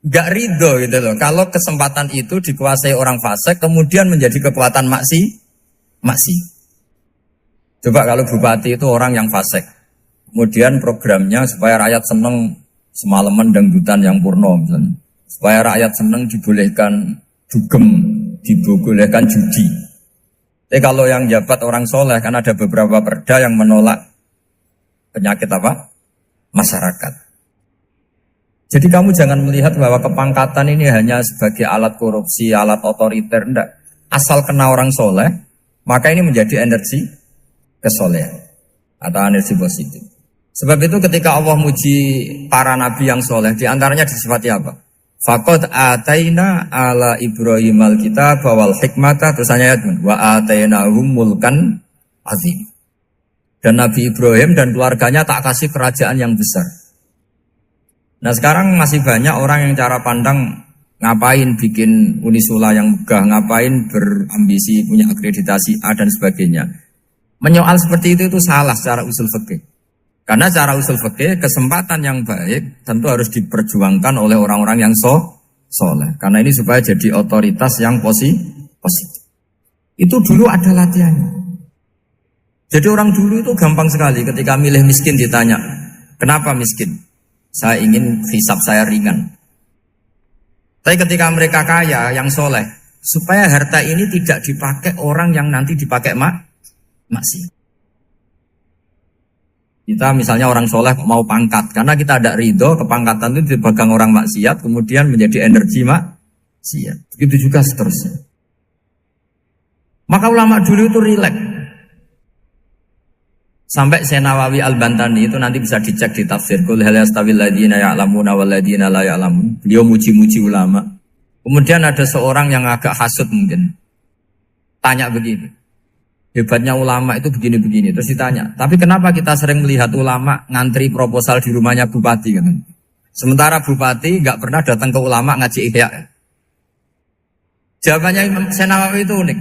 gak ridho gitu loh. Kalau kesempatan itu dikuasai orang fasik kemudian menjadi kekuatan maksi. Coba kalau bupati itu orang yang fasik, kemudian programnya supaya rakyat seneng semalaman dangdutan yang purno misalnya, supaya rakyat seneng dibolehkan dugem, dibolehkan judi. Tapi kalau yang jabat orang soleh kan ada beberapa perda yang menolak penyakit apa? Masyarakat. Jadi kamu jangan melihat bahwa kepangkatan ini hanya sebagai alat korupsi, alat otoriter, enggak. Asal kena orang soleh maka ini menjadi energi kesolehan atau energi positif. Sebab itu ketika Allah muji para nabi yang soleh, diantaranya disifati apa? Faqad ataina ala Ibrahim al-kitab wal hikmata, terusannya wa atainahum mulkan azim. Dan Nabi Ibrahim dan keluarganya tak kasih kerajaan yang besar. Nah sekarang masih banyak orang yang cara pandang ngapain bikin unisula yang megah, ngapain berambisi punya akreditasi A dan sebagainya. Menyoal seperti itu salah secara usul fikih. Karena secara usul fikih kesempatan yang baik tentu harus diperjuangkan oleh orang-orang yang soleh. Karena ini supaya jadi otoritas yang positif. Itu dulu ada latihannya. Jadi orang dulu itu gampang sekali ketika milih miskin ditanya, kenapa miskin? Saya ingin hisab saya ringan. Tapi ketika mereka kaya, yang soleh, supaya harta ini tidak dipakai orang yang nanti dipakai maksiat. Kita misalnya orang soleh mau pangkat, karena kita ada ridho, kepangkatan itu dipegang orang maksiat, kemudian menjadi energi maksiat. Begitu juga seterusnya. Maka ulama dulu itu rileks. Sampai Nawawi Al-Bantani itu nanti bisa dicek di tafsir. Qul hal yastawil ladzina ya'lamuna wal ladzina la ya'lamun. Beliau muji-muji ulama. Kemudian ada seorang yang agak hasut mungkin. Tanya begini. Hebatnya ulama itu begini-begini. Terus ditanya, tapi kenapa kita sering melihat ulama ngantri proposal di rumahnya bupati gitu. Sementara bupati enggak pernah datang ke ulama ngaji ihya. Jawabannya Imam Nawawi itu unik.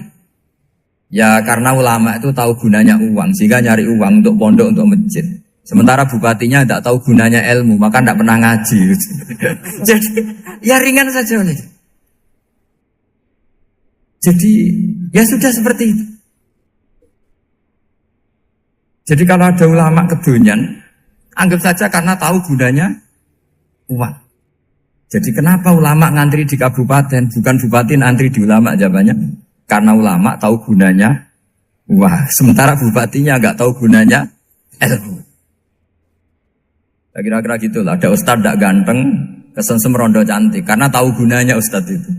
Ya karena ulama itu tahu gunanya uang, sehingga nyari uang untuk pondok, untuk masjid. Sementara bupatinya tidak tahu gunanya ilmu, maka tidak pernah ngaji. Jadi ya ringan saja. Jadi ya sudah seperti itu. Jadi kalau ada ulama kedonyan, anggap saja karena tahu gunanya uang. Jadi kenapa ulama ngantri di kabupaten, bukan bupati ngantri di ulama? Jawabannya karena ulama tahu gunanya uang, sementara bupatinya nggak tahu gunanya ilmu. Kira-kira gitu lah. Ada ustadz tidak ganteng, kesensem rondo cantik, karena tahu gunanya ustadz itu.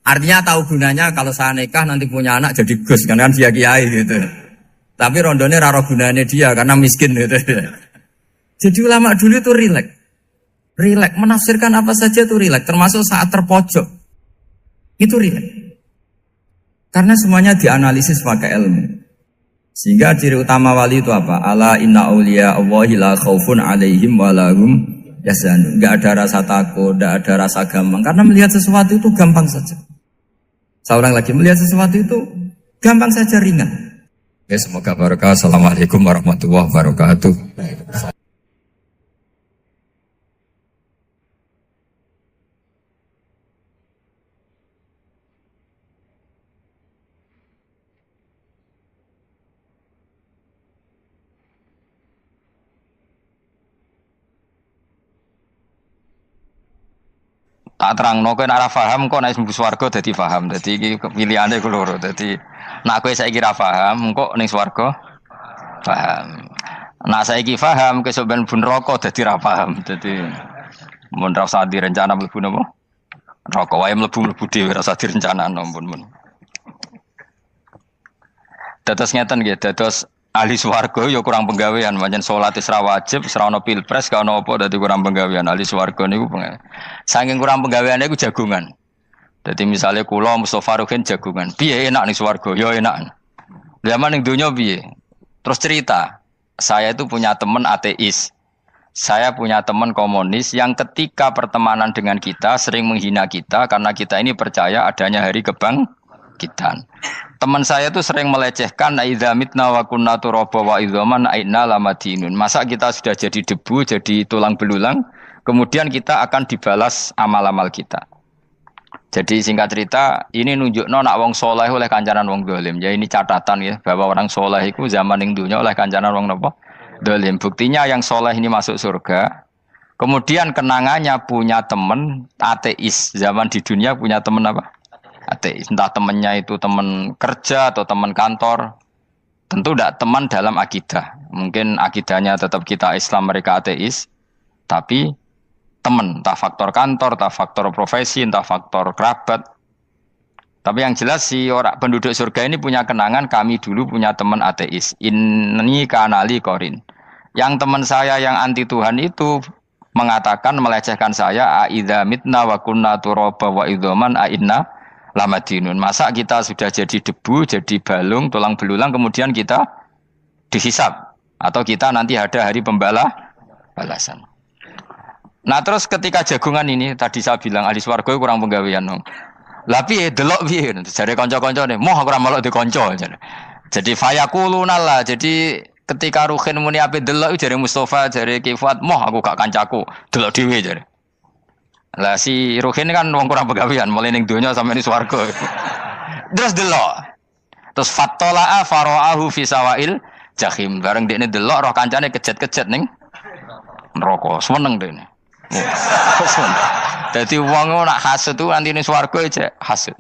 Artinya tahu gunanya kalau saya nikah nanti punya anak jadi gus, kan dia kiai gitu. Tapi rondone raro gunanya dia karena miskin gitu. Jadi ulama dulu itu rileks. Rileks menafsirkan apa saja itu rileks, termasuk saat terpojok. Itu rileks. Karena semuanya dianalisis pakai ilmu. Sehingga ciri utama wali itu apa? Ala inna awliya Allahi la khaufun alaihim walahum yahzanun. Enggak ada rasa takut, enggak ada rasa gampang. Karena melihat sesuatu itu gampang saja. Saya ulang lagi, melihat sesuatu itu gampang saja, ringan. Oke, semoga barokah. Assalamualaikum warahmatullahi wabarakatuh. Tak terang, no kowe nek ora paham kok nek mlebu swarga dadi paham. Dadi iki pilihane ku loro. Dadi nek kowe saiki ra paham, kok ning swarga paham. Nek saiki paham kesuk ben bun neraka dadi ra paham. Dadi mun ra usah direncana mlebu napa? Neraka wae mlebu dhewe ra usah direncanakno mun. Dados ngeten nggih, dados ahli swarga ya kurang penggawean, pancen salat wis ra wajib, ora ono pilpres, gak ono apa dadi kurang penggawean. Ahli swarga niku saking kurang penggaweane iku jagungan. Dadi misale kula Mustofa Ruhin jagungan. Piye enak ning swarga? Ya enak. Zaman ning donya piye? Terus cerita, saya itu punya teman ateis. Saya punya teman komunis yang ketika pertemanan dengan kita sering menghina kita karena kita ini percaya adanya hari kebangkitan. Teman saya tuh sering melecehkan idza mitna wa kunna turaba wa idzaman aina lamadinun. Masa kita sudah jadi debu, jadi tulang belulang, kemudian kita akan dibalas amal-amal kita. Jadi singkat cerita, ini nunjukno nak wong soleh oleh kancanan wong dolim. Ya ini catatan ya bahwa orang soleh itu zaman ning dunya oleh kancanan wong napa? Dolim. Buktinya yang soleh ini masuk surga. Kemudian kenangannya punya teman ateis. Zaman di dunia punya teman apa? Ateis. Entah temannya itu teman kerja atau teman kantor. Tentu tidak teman dalam akidah. Mungkin akidahnya tetap kita Islam, mereka ateis. Tapi teman, entah faktor kantor, entah faktor profesi, entah faktor kerabat. Tapi yang jelas si orang penduduk surga ini punya kenangan, kami dulu punya teman ateis. Ini kanali korin. Yang teman saya yang anti Tuhan itu mengatakan, melecehkan saya, aidza mitna wa kunna turaba wa idzaman aina lamadinun. Masa kita sudah jadi debu, jadi balung, tulang belulang, kemudian kita dihisab. Atau kita nanti ada hari balasan. Nah terus ketika jagungan ini, tadi saya bilang ahli swarga kurang penggawean. Lah piye delok piye? Jare kanca-kancane, moh aku ora melok di kanca. Jadi fayakuluna lah. Jadi ketika Ruhin muni ape delok jare Mustofa, jare Kifat, moh aku gak kancaku, delok dhewe jare. Lah si Ruhin kan wong kurang pegawean, mulai ning donya sampe ning swarga. Terus delok. Terus fattala'a fara'ahu fi sawail jahim. Bareng dekne delok roh kancane kejet-kejet ning neraka. Seneng dekne. Dadi wong nak hasud tu nanti ning swarga aja hasud.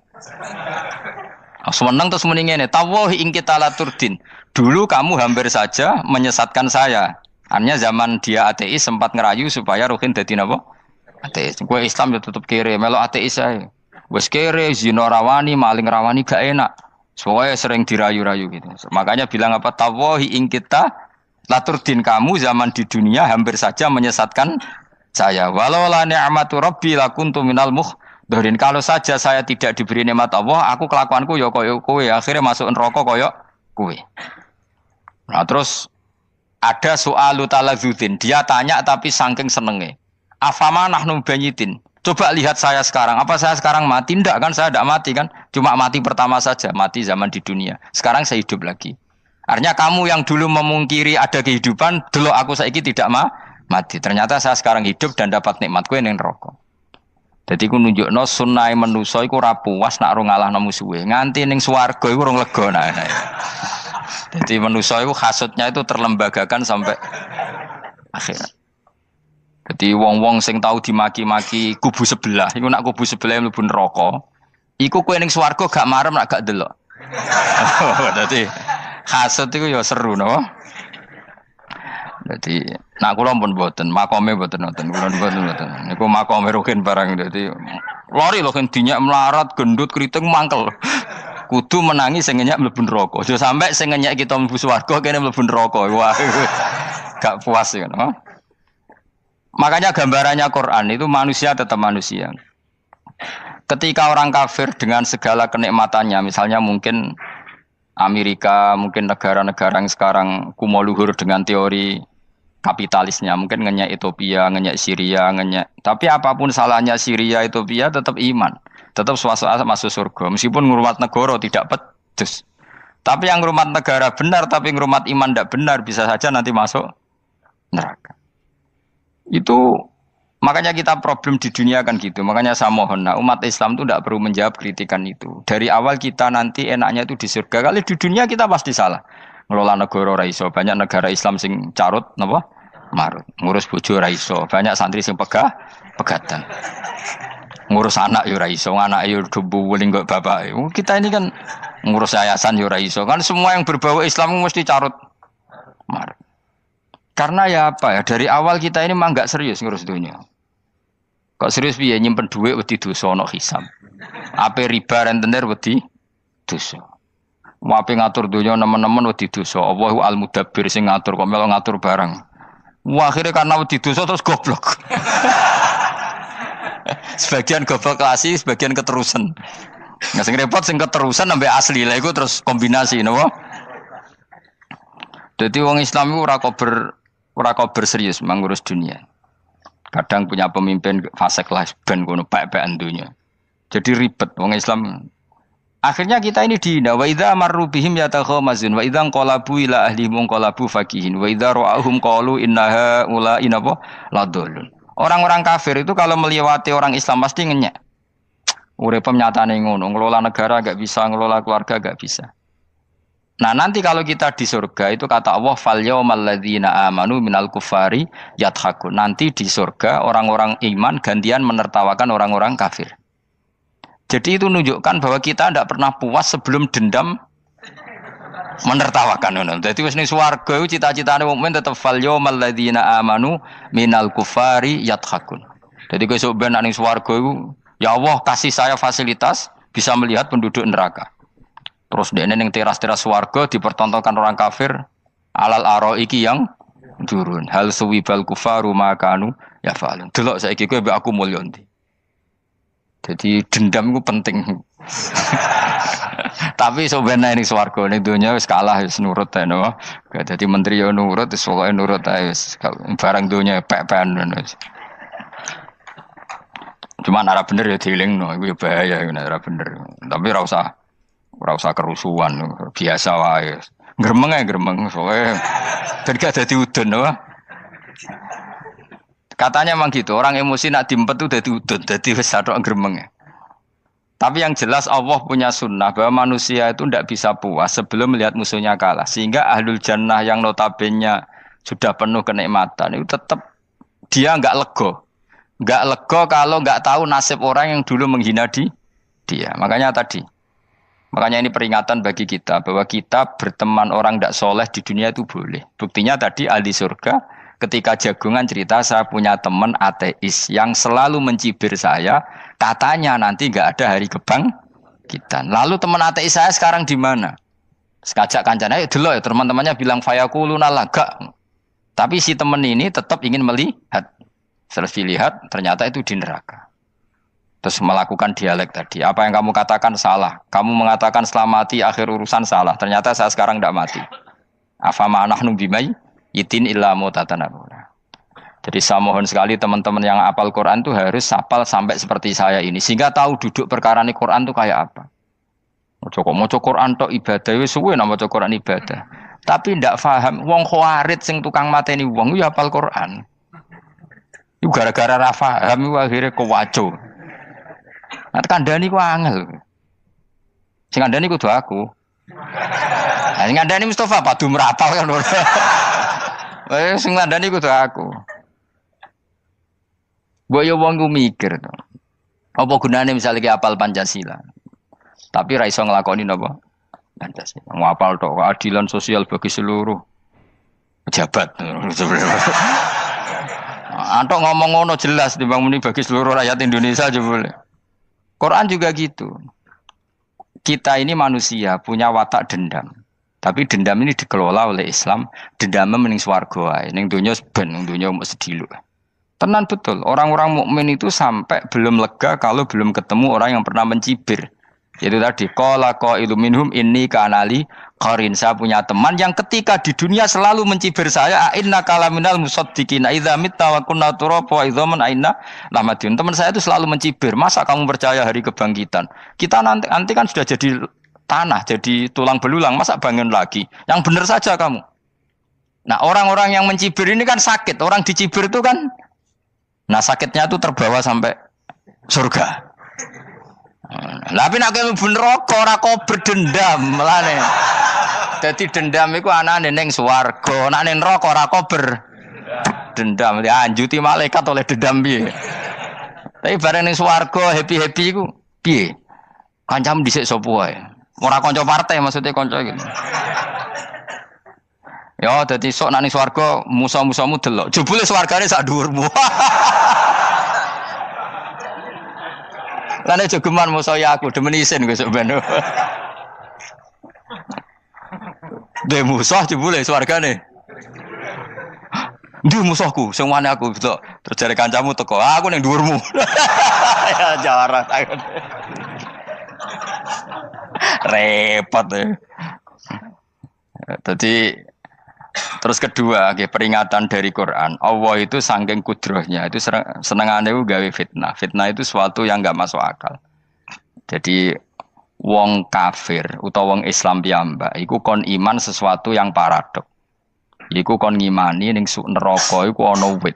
Seneng terus muni ngene, tawahi ing kita laturdin. Dulu kamu hampir saja menyesatkan saya. Artinya zaman dia ateis sempat ngerayu supaya Ruhin dadi napa? Ateis. Gue Islam ya tutup kere, melok ateis ae. Wes kere, zina rawani, maling rawani gak enak. Soalnya sering dirayu-rayu gitu. Makanya bilang apa? Tawahi ing kita laturdin, kamu zaman di dunia hampir saja menyesatkan saya. Walau la ni'matu rabbi lakuntu minal muhdharin. Kalau saja saya tidak diberi nikmat Allah, aku kelakuanku ya koyo kowe, akhirnya masuk neraka koyo kowe. Nah, terus ada soalu taladzudin. Dia tanya tapi saking senenge. Afama nahnu banyitin. Coba lihat saya sekarang. Apa saya sekarang mati? Tidak kan, saya tidak mati kan. Cuma mati pertama saja. Mati zaman di dunia. Sekarang saya hidup lagi. Artinya kamu yang dulu memungkiri ada kehidupan, dulu aku saiki tidak mati. Ternyata saya sekarang hidup dan dapat nikmat kowe ning neraka. Dadi ku nunjukno sunnahe manusa iku ora puas nak ora ngalahno musuhe. Nganti ning swarga iku ora lega nah. Dadi manusa iku hasudnya itu terlembagakan sampai akhirat. Jadi wong-wong sing tahu dimaki-maki kubu sebelah, iku nak kubu sebelah mlebu neraka, iku kowe ning swarga gak marem nak gak delok. Dadi hasud iku ya seru no. Dadi nak kula pun mboten, makome mboten nonton, kula mboten. Niku makome Ruhin barang dadi lori lho kan dinyak melarat, gendut, kriting mangkel. Kudu menangi sing ngenyek mlebu neraka. Aja sampe sing ngenyek kita mlebu swarga kene mlebu neraka. Wah, gak puas ya. No? Makanya gambarannya Quran itu manusia tetap manusia. Ketika orang kafir dengan segala kenikmatannya, misalnya mungkin Amerika, mungkin negara-negara yang sekarang kumoluhur dengan teori kapitalisnya, mungkin ngenyek Ethiopia, ngenyek Syria, ngenyek. Tapi apapun salahnya Syria, Ethiopia tetap iman, tetap suasana masuk surga. Meskipun ngurmat negara tidak pedes. Tapi yang ngurmat negara benar, tapi ngurmat iman tidak benar, bisa saja nanti masuk neraka. Itu makanya kita problem di dunia kan gitu. Makanya saya mohon, nah, umat Islam itu tidak perlu menjawab kritikan itu. Dari awal kita nanti enaknya itu di surga. Kali di dunia kita pasti salah. Ngelola negara raiso. Banyak negara Islam sing carut, napa? Marut. Ngurus bojo raiso. Banyak santri sing pegatan. Ngurus anak yo raiso, anak yo debu weling kok bapak. Kita ini kan ngurus yayasan yo raiso. Kan semua yang berbau Islam mesti carut marut. Karena ya apa ya, dari awal kita ini mah enggak serius ngurus dunia. Kok serius piye nyimpen dhuwit wedi dosa ana hisab. Ape riba rentenir wedi dosa. Wape ngatur dunia nemen-nemen wedi dosa. Allahu al-mudabbir sing ngatur kok melo ngatur barang. Wah, akhirnya karena wedi dosa terus goblok. Sebagian goblok klasik, sebagian keterusan. Nggak sing repot sing keterusan sampai asli lah iku terus kombinasi napa? Jadi wong Islam itu ora kober serius mengurus dunia. Kadang punya pemimpin fasik lah ben kono pek-pekan dunia. Jadi ribet wong Islam. Akhirnya kita ini dihina. Wa idza marru bihim yatakhamazun wa idza qalabu ila ahlihim qalabu fakihin wa idza ra'ahum qalu innaha ula inapa ladallun. Orang-orang kafir itu kalau melewati orang Islam pasti ngenyek. Urip nyatane ngono, ngelola negara enggak bisa, ngelola keluarga enggak bisa. Nah nanti kalau kita di surga itu kata Allah fal yaumal ladzina amanu minal kufari yadhakun. Nanti di surga orang-orang iman gantian menertawakan orang-orang kafir. Jadi itu menunjukkan bahwa kita tidak pernah puas sebelum dendam menertawakan. Jadi wis ning swarga iku cita-citane mukmin tetep fal yaumal ladzina amanu minal kufari yadhakun. Jadi kowe sok ben ning swarga iku ya Allah kasih saya fasilitas bisa melihat penduduk neraka. Terus dene ning teras-teras swarga dipertontonkan orang kafir alal araiki yang turun. Hal suwibal kufaru makanu ya fa'alun. Delok saiki kowe mbek aku mulya ndi. Jadi dendam itu penting. Tapi sebenarnya ning swarga ning donya wis kalah wis nurut ae no. Dadi menteri yo nurut wis pokoke nurut ae wis barang donya pek-pekan wis. Cuma ora bener ya dielingno iku ya bahaya nek ora bener. Tapi ora usah kerusuhan, biasa wae. Gremeng ae gremeng soalnya ben gak dadi udun no. Katanya memang gitu, orang emosi nak diempet tuh dadi udun, dadi wis satok gremeng. Tapi yang jelas Allah punya sunnah bahwa manusia itu tidak bisa puas sebelum melihat musuhnya kalah. Sehingga ahlul jannah yang notabene sudah penuh kenikmatan itu tetap dia enggak lego. Enggak lego kalau enggak tahu nasib orang yang dulu menghina dia. Makanya ini peringatan bagi kita bahwa kita berteman orang tidak soleh di dunia itu boleh. Buktinya tadi ahli surga ketika jagungan cerita saya punya teman ateis yang selalu mencibir saya, katanya nanti nggak ada hari kebangkitan. Lalu teman ateis saya sekarang di mana? Sekajak kancana, dulu ya teman-temannya bilang fayakuluna laga. Tapi si teman ini tetap ingin melihat. Setelah dilihat ternyata itu di neraka. Terus melakukan dialek tadi. Apa yang kamu katakan salah. Kamu mengatakan selamati akhir urusan salah. Ternyata saya sekarang tidak mati. Afama nahnu bimai itin illa mutatanabura. Jadi saya mohon sekali teman-teman yang hafal Quran itu harus hafal sampai seperti saya ini. Sehingga tahu duduk perkara ini Quran itu kayak apa. Moco Quran tok ibadah. Wis suwe nama moco Quran ibadah. Tapi tidak paham. Wong khawarit sing tukang mateni wong itu hafal Quran. Itu gara-gara ra paham itu akhirnya kewaco. Nah, kandhani ku angel. Sing kandhani kudu aku. Nah, sing kandhani Mustafa padu merapal kan. Sing kandhani kudu aku. Mbok yo wong ku mikir to. Apa gunane misalnya ki apal Pancasila. Tapi ra iso nglakoni napa? Pancasila. Ngapal tok keadilan sosial bagi seluruh pejabat. Antok ngomong ngono jelas timbang muni bagi seluruh rakyat Indonesia aja boleh. Quran juga gitu. kita ini manusia punya watak dendam. Tapi dendam ini dikelola oleh Islam. Dendam mending swarga ae. Ning donya ben, ning donya mesti sediluk. Tenan betul. Orang-orang mukmin itu sampai belum lega kalau belum ketemu orang yang pernah mencibir. Itu tadi qala qailu minhum inni kanali qarin. Saya punya teman yang ketika di dunia selalu mencibir saya, inna kalaminal musaddiqina idza mitta wa kunna turaba wa idzaman aina lamadun. Teman saya itu selalu mencibir, masa kamu percaya hari kebangkitan? Kita nanti kan sudah jadi tanah, jadi tulang belulang, masa bangun lagi? Yang benar saja kamu. Nah, orang-orang yang mencibir ini kan sakit. Orang dicibir itu kan, nah sakitnya itu terbawa sampai surga. Tapi nek mlebu neraka ora kok berdendam melane. Dadi dendam iku anane ning swarga, nek ning neraka ora kok berdendam. Dianjuti malaikat oleh dendam piye. Tapi bareng ning swarga happy-happy iku piye? Kancam dhisik sapa wae. Ora kanca partai maksudnya kanca iki. Ya dadi sok nek ning swarga musa-musamu delok. Jebule swargane sak dhuwurmu. Lane jogeman musaya aku demen isin besok ben. De musuh jebule swargane. Ndi musuhku sing wane aku betul. Terus jare kancamu teko, aku ning dhuwurmu. Ya jarak. Repot ya. Tadi terus kedua, peringatan dari Quran. Allah itu saking kudrohnya, itu senengane gawe fitnah. Fitnah itu suatu yang enggak masuk akal. Jadi wong kafir utawa wong Islam piyambak iku kon iman sesuatu yang paradok. Iku kon ngimani ning neraka iku ana wit.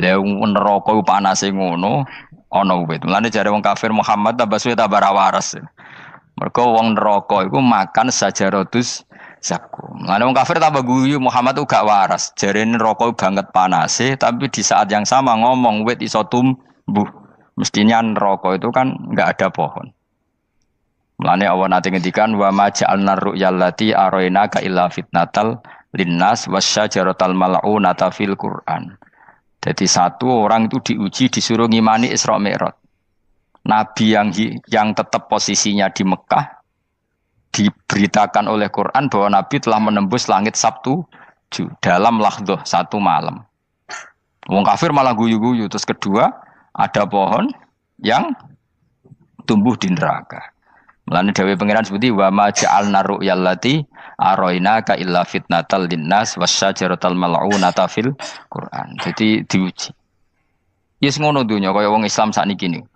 Lah neraka iku panase ngono, ana wit. Mulane jare wong kafir Muhammad tabaswe tabarawaras. Mergo wong neraka iku makan sajaratus zakum. Mana wong kafir tambah guyu Muhammad tuh gak waras. Jarene rokok banget panase, tapi di saat yang sama ngomong wit iso tumbuh. Mestinya rokok itu kan enggak ada pohon. Mulane Allah nanti ngendikan wa ma ja'alna ru'yallati arainaka illa fitnatal linnas wasyajaratal mal'unata fil Qur'an. Jadi satu orang itu diuji disuruh ngimani Isra Mi'raj. Nabi yang tetap posisinya di Mekah diberitakan oleh Quran bahwa Nabi telah menembus langit Sabtu dalam lahdoh satu malam. Wong kafir malah guyu-guyu. Terus kedua, ada pohon yang tumbuh di neraka. Mulane dawuh pangeran seperti wa ma ja'alna ru'yallati arainaka illa fitnatal linnas wasyajaratal mal'unata fil Quran. Jadi diuji. Yes ngono dunya kaya wong Islam sakniki niku.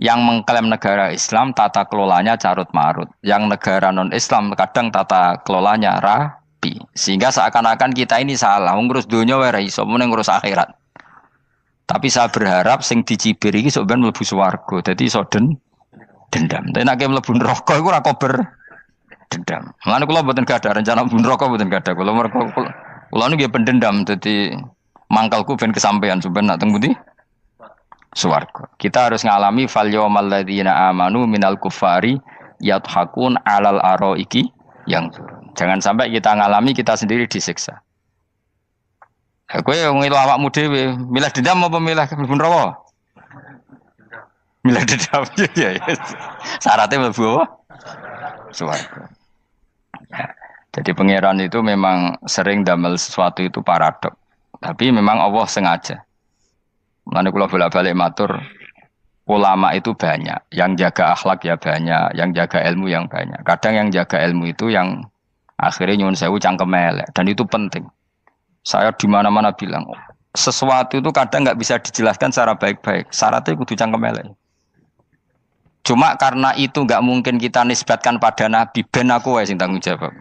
Yang mengklaim negara Islam tata kelolanya carut marut, yang negara non Islam kadang tata kelolanya rapi, sehingga seakan-akan kita ini salah, ngurus dunia wae iso mung ngurus akhirat. Tapi saya berharap sing dicibir iki sok ben mlebu swarga, dadi iso dendam. Tapi nek mlebu neraka iku ora kober dendam. Mulane kula mboten gadah rencana mlebu neraka mboten gadah. Kula niku pendendam, dadi mangkalku ben kesampaian sampeyan nak teng pundi? Swarga. Kita harus ngalami fal yawmal ladzina amanu minal kufari yadhakun alal araiki yang jangan sampai kita ngalami kita sendiri disiksa. Kowe ngelu awakmu dhewe, milih dendam apa milih mlebu neraka? Milih dendam ya. Syaratnya mlebu apa? Swarga. Ya. Jadi pangeran itu memang sering damel sesuatu itu paradok. Tapi memang Allah sengaja. Mulane kula bolak-balik matur, ulama itu banyak, yang jaga akhlak ya banyak, yang jaga ilmu yang banyak. Kadang yang jaga ilmu itu yang akhirnya nyuwun sewu cangkem elek dan itu penting. Saya di mana-mana bilang, sesuatu itu kadang enggak bisa dijelaskan secara baik-baik. Syaratnya kudu cangkem elek. Cuma karena itu enggak mungkin kita nisbatkan pada nabi, ben aku wae sing tanggung jawab.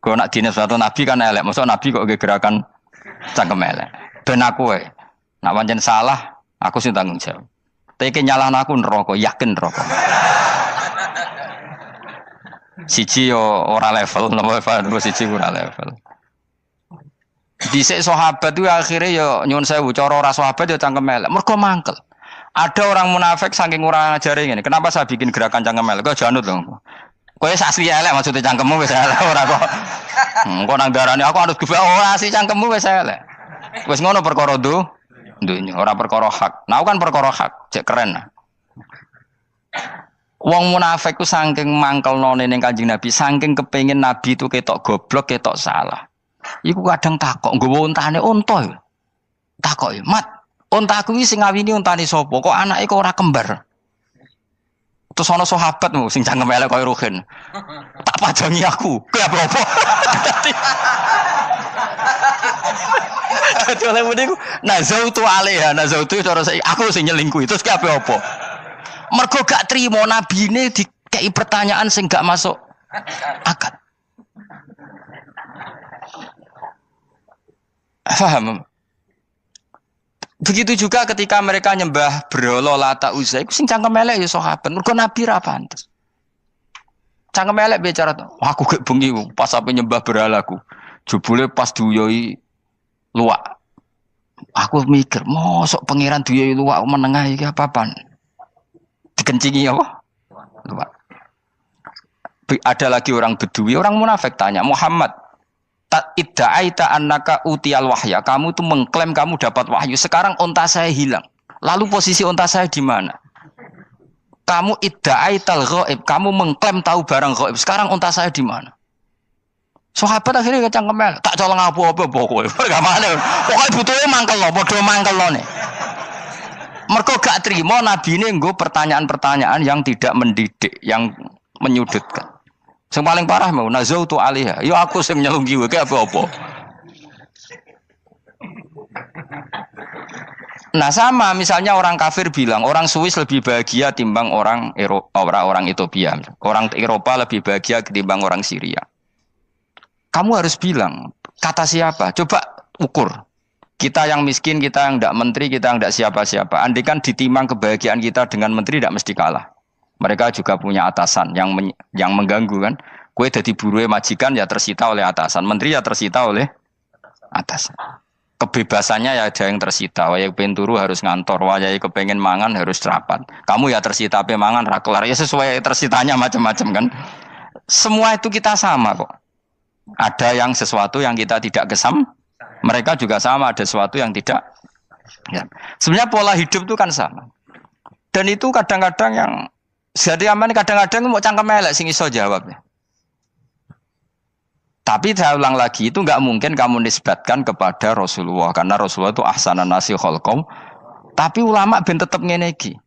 Kalau nak dinisbatkan nabi kan elek, maksud nabi kok gerakan cangkem elek. Ben aku wae. Nak pancen salah, aku sing tanggung jawab. Tapi nyalahno aku neraka, yakin neraka. Siji yo ora level, napa siji ora level. Dhisik sahabat itu akhirnya yo nyuwun sewu cara ora sahabat yo cangkem elek. Mergo mangkel. Ada orang munafik saking ora ngajari ngene. Kenapa saya bikin gerakan cangkem elek? Kok janut lho. Kowe asli elek maksudnya cangkemmu wis elek ora kok. Kok nang darane aku harus gebak asli cangkemmu wis elek. Wis ngono perkara dunya, ora perkara hak. Nah kan perkara hak, cek keren. Wong munafik ku saking mangkelnone ning Kanjeng Nabi, saking kepengin Nabi itu ketok goblok, ketok salah. Iku kadang takok nggawa untane unta. Takok, "Mat, untaku iki sing ngawini untane sapa? Kok anake kok ora kembar?" Terus ana sahabat sing cangkem elek koyo Ruhin. "Tak pajangi aku." Kuwi apa-apa. Dadi oleh muni ku nazautu alaiha, nazautu cara aku sing nyelingkuhi. Terus ki apa-apa? Mergo gak trimo nabine dikei pertanyaan sing gak masuk akal. Paham? Begitu juga ketika mereka nyembah berhala Lata Uzza, iku sing cangkem elek ya sahabat. Mergo Nabi ra pantes. Cangkem elek bicara, aku gek bengi pas ape nyembah berhalaku. Jebule pas duyoi luwak. Aku mikir, mosok pangeran duyoi luwak menengah iki apa-apaan? Dikencingi apa? Luwak. Ada lagi orang Bedui, orang munafik tanya, "Muhammad, idda'aita annaka utiyal wahya. Kamu tuh mengklaim kamu dapat wahyu. Sekarang unta saya hilang. Lalu posisi unta saya di mana? Kamu idda'aital ghaib. Kamu mengklaim tahu barang ghaib. Sekarang unta saya di mana?" Sahabat akhirnya kecangkem, tak colong apa-apa pokoknya. Pergamane. Pokoknya butuhnya mangkel lo, padha mangkel lo nih. Mergo gak trimo Nabi ini nggo pertanyaan-pertanyaan yang tidak mendidik, yang menyudutkan. Yang paling parah mau nazautu alaiha. Yo aku sing nyelunggi wae apa-apa. Nah sama misalnya orang kafir bilang orang Swiss lebih bahagia timbang orang orang Ethiopia. Orang Eropa lebih bahagia ketimbang orang Syria. Kamu harus bilang kata siapa? Coba ukur. Kita yang miskin, kita yang tidak menteri, kita yang tidak siapa-siapa. Andai kan ditimang kebahagiaan kita dengan menteri tidak mesti kalah. Mereka juga punya atasan yang mengganggu kan. Kue jadi buruh majikan ya tersita oleh atasan, menteri ya tersita oleh atasan. Kebebasannya ya ada yang tersita. Wayai pengen turu harus ngantor, wayai kepengen mangan harus rapat. Kamu ya tersita pe mangan ra kelar. Ya sesuai tersitanya macam-macam kan. Semua itu kita sama kok. Ada yang sesuatu yang kita tidak kesam, mereka juga sama ada sesuatu yang tidak. Ya. Sebenarnya pola hidup itu kan sama. Dan itu kadang-kadang yang jadi aman kadang-kadang mau cangkem elek sing iso jawab. Tapi saya ulang lagi itu enggak mungkin kamu nisbatkan kepada Rasulullah karena Rasulullah itu ahsanan nasi khalqam. Tapi ulama ben tetep ngene iki.